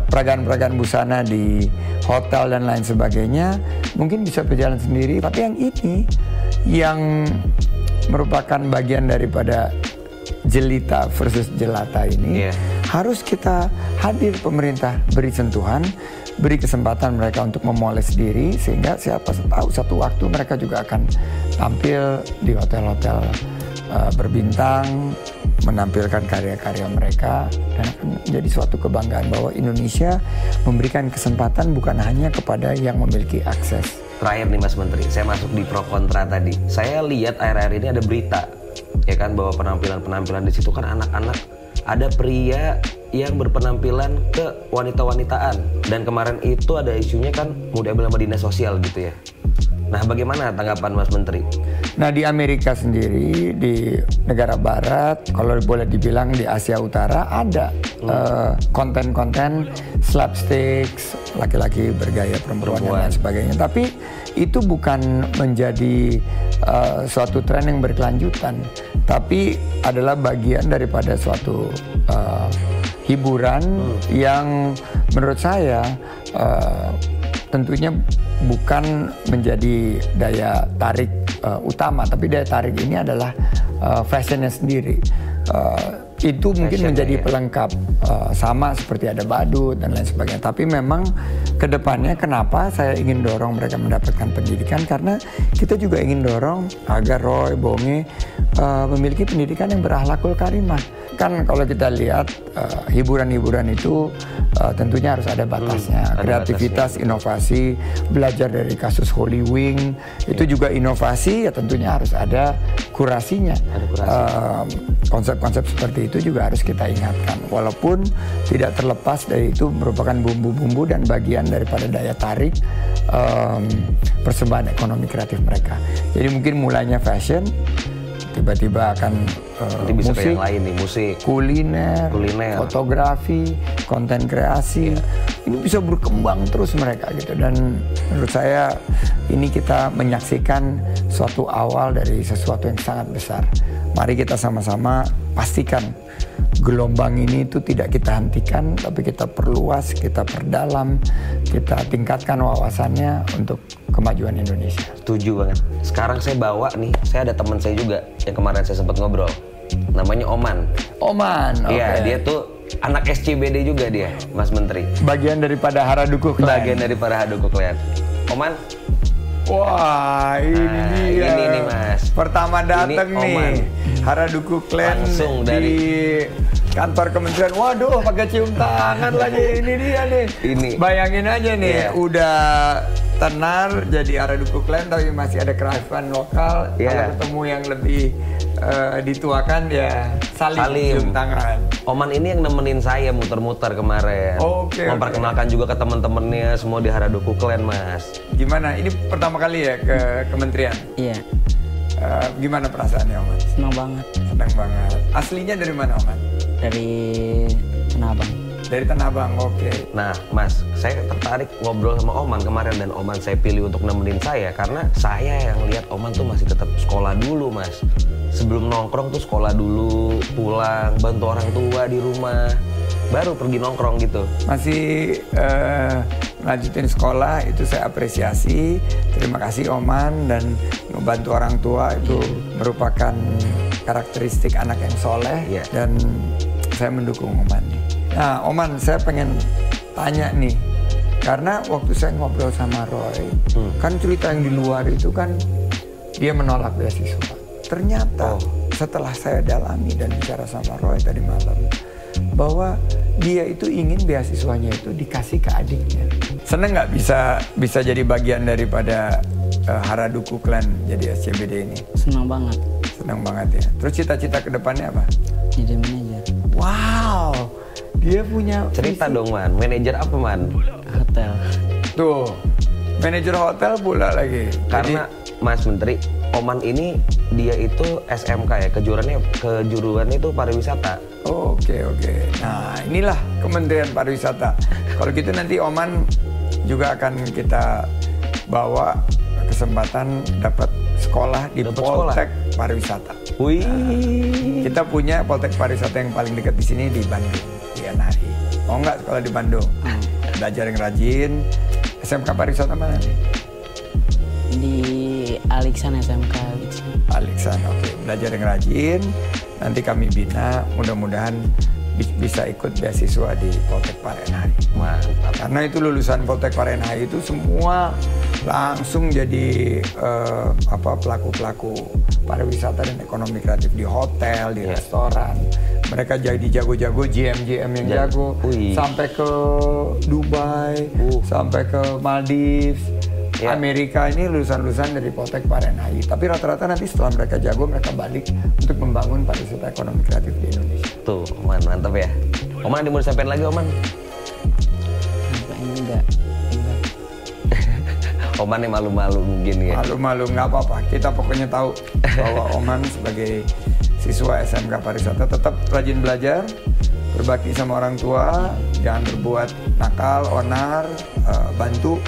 peragaan-peragaan busana di hotel dan lain sebagainya mungkin bisa berjalan sendiri, tapi yang ini yang merupakan bagian daripada jelita versus jelata ini harus kita hadir, pemerintah beri sentuhan, beri kesempatan mereka untuk memoles diri sehingga siapa tahu satu waktu mereka juga akan tampil di hotel-hotel berbintang, menampilkan karya-karya mereka dan akan menjadi suatu kebanggaan bahwa Indonesia memberikan kesempatan bukan hanya kepada yang memiliki akses. Terakhir nih Mas Menteri, saya masuk di pro kontra tadi. Saya lihat akhir-akhir ini ada berita, ya kan, bahwa penampilan-penampilan di situ kan anak-anak, ada pria yang berpenampilan ke wanita-wanitaan. Dan kemarin itu ada isunya kan mau diambil sama dinas sosial gitu ya. Nah bagaimana tanggapan Mas Menteri? Nah di Amerika sendiri, di negara barat, kalau boleh dibilang di Asia Utara ada konten-konten slapsticks, laki-laki bergaya perempuan dan lain sebagainya. Tapi itu bukan menjadi suatu tren yang berkelanjutan, tapi adalah bagian daripada suatu hiburan yang menurut saya tentunya bukan menjadi daya tarik utama, tapi daya tarik ini adalah fashionnya sendiri. Itu mungkin menjadi pelengkap sama seperti ada badut dan lain sebagainya. Tapi memang kedepannya kenapa saya ingin dorong mereka mendapatkan pendidikan, karena kita juga ingin dorong agar Roy, Bonge memiliki pendidikan yang berakhlakul karimah. Kan kalau kita lihat hiburan-hiburan itu tentunya harus ada batasnya. Kreativitas, inovasi, belajar dari kasus Holy Wing itu juga inovasi, ya tentunya harus ada kurasinya. Konsep-konsep seperti itu juga harus kita ingatkan. Walaupun tidak terlepas dari itu merupakan bumbu-bumbu dan bagian daripada daya tarik persembahan ekonomi kreatif mereka. Jadi mungkin mulainya fashion, tiba-tiba akan musik, yang lain nih, musik, kuliner, fotografi, konten kreasi. Ini bisa berkembang terus mereka gitu. Dan menurut saya ini kita menyaksikan suatu awal dari sesuatu yang sangat besar. Mari kita sama-sama pastikan gelombang ini itu tidak kita hentikan, tapi kita perluas, kita perdalam, kita tingkatkan wawasannya untuk kemajuan Indonesia. Setuju banget. Sekarang saya bawa nih, saya ada teman saya juga yang kemarin saya sempat ngobrol. Namanya Oman. Oman, oke. Iya, dia tuh anak SCBD juga dia, Mas Menteri. Bagian daripada Harajuku Clan. Bagian daripada Harajuku Clan. Oman. Wah, ini dia. Ini nih Mas. Pertama datang nih. Harajuku Clan langsung dari kantor kementerian. Waduh, pakai cium tangan lagi. Ini dia nih. Ini. Bayangin aja nih, udah tenar jadi Harajuku Clan tapi masih ada kearifan lokal. Kalau ketemu yang lebih dituakan ya saling cium tangan. Oman ini yang nemenin saya muter-muter kemarin. Memperkenalkan juga ke teman-temannya semua di Harajuku Clan, Mas. Gimana? Ini pertama kali ya ke kementerian? Iya. Gimana perasaannya, Oman? Senang banget. Senang banget. Aslinya dari mana, Oman? Dari Tanah Abang. Dari Tanah Abang, oke. Nah, Mas, saya tertarik ngobrol sama Oman kemarin dan Oman saya pilih untuk nemenin saya karena saya yang lihat Oman tuh masih tetap sekolah dulu, Mas. Sebelum nongkrong tuh sekolah dulu, pulang, bantu orang tua di rumah, baru pergi nongkrong gitu. Masih lanjutin sekolah, itu saya apresiasi. Terima kasih Oman, dan membantu orang tua itu merupakan karakteristik anak yang soleh, dan saya mendukung Oman. Nah, Oman, saya pengen tanya nih, karena waktu saya ngobrol sama Roy, kan cerita yang di luar itu kan dia menolak beasiswa. Ternyata setelah saya dalami dan bicara sama Roy tadi malam, bahwa dia itu ingin beasiswanya itu dikasih ke adiknya. Seneng nggak bisa jadi bagian daripada Harajuku Clan jadi SCBD ini? Senang banget. Senang banget ya. Terus cita-cita ke depannya apa? Jadi manajer. Wow, dia punya cerita dong Man, manajer apa Man? Hotel. Tuh, manajer hotel pula lagi. Karena Mas Menteri, Oman ini dia itu SMK ya, kejuruannya itu pariwisata. Oke. Nah, inilah Kementerian Pariwisata. Kalau gitu nanti Oman juga akan kita bawa kesempatan dapat sekolah di Poltek Pariwisata. Wih. Nah, kita punya Poltek Pariwisata yang paling dekat di sini di Bandung, di NHI. Mau nggak sekolah di Bandung? Belajar yang rajin. SMK Pariwisata mana nih? Di Aliksan SMK Aliksan, oke. Belajar yang rajin. Nanti kami bina, mudah-mudahan bisa ikut beasiswa di Poltek Parenhai. Mantap. Karena itu lulusan Poltek Parenhai itu semua langsung jadi pelaku-pelaku pariwisata dan ekonomi kreatif di hotel, di restoran. Mereka jadi jago-jago, GM yang jago, sampai ke Dubai, sampai ke Maldives. Amerika ini lulusan-lulusan dari Poltek Parenhai. Tapi rata-rata nanti setelah mereka jago, mereka balik untuk membangun pariwisata ekonomi kreatif di Indonesia. Tuh, Oman, mantap ya. Oman ada mau disampaikan lagi, Oman? Enggak. Oman yang malu-malu mungkin ya. Malu-malu, nggak apa-apa. Kita pokoknya tahu bahwa Oman sebagai siswa SMK Pariwisata tetap rajin belajar, berbakti sama orang tua, jangan berbuat nakal, onar, bantu.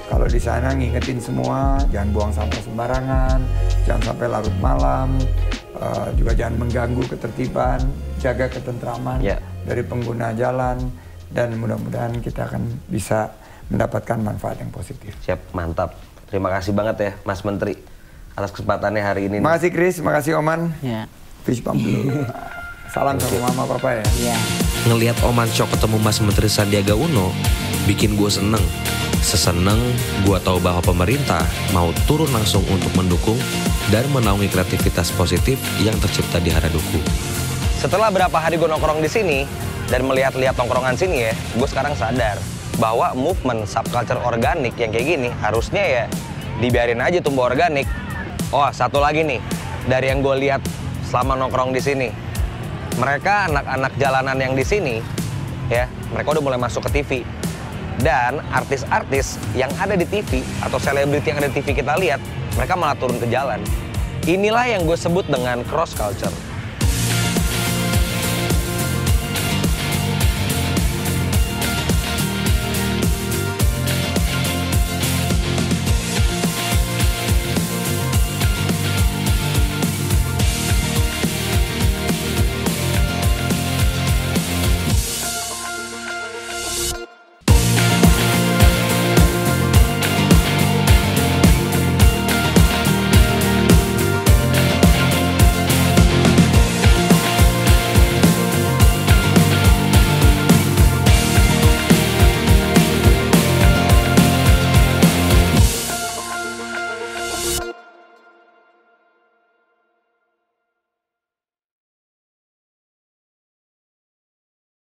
Kalau di sana ngingetin semua, jangan buang sampah sembarangan, jangan sampai larut malam, juga jangan mengganggu ketertiban, jaga ketentraman dari pengguna jalan, dan mudah-mudahan kita akan bisa mendapatkan manfaat yang positif. Siap, mantap. Terima kasih banget ya Mas Menteri atas kesempatannya hari ini. Makasih Chris, makasih Oman. Ya. Fish pump dulu. Salam sama mama papa ya. Iya. Ngelihat Oman Syok ketemu Mas Menteri Sandiaga Uno, bikin gue seneng. Seseneng gue tahu bahwa pemerintah mau turun langsung untuk mendukung dan menaungi kreativitas positif yang tercipta di Harajuku. Setelah berapa hari gue nongkrong di sini dan melihat-lihat tongkrongan sini ya, gue sekarang sadar bahwa movement subculture organik yang kayak gini harusnya ya dibiarin aja tumbuh organik. Oh, satu lagi nih dari yang gue lihat selama nongkrong di sini, mereka anak-anak jalanan yang di sini ya, mereka udah mulai masuk ke TV. Dan artis-artis yang ada di TV atau selebriti yang ada di TV kita lihat, mereka malah turun ke jalan. Inilah yang gue sebut dengan cross culture.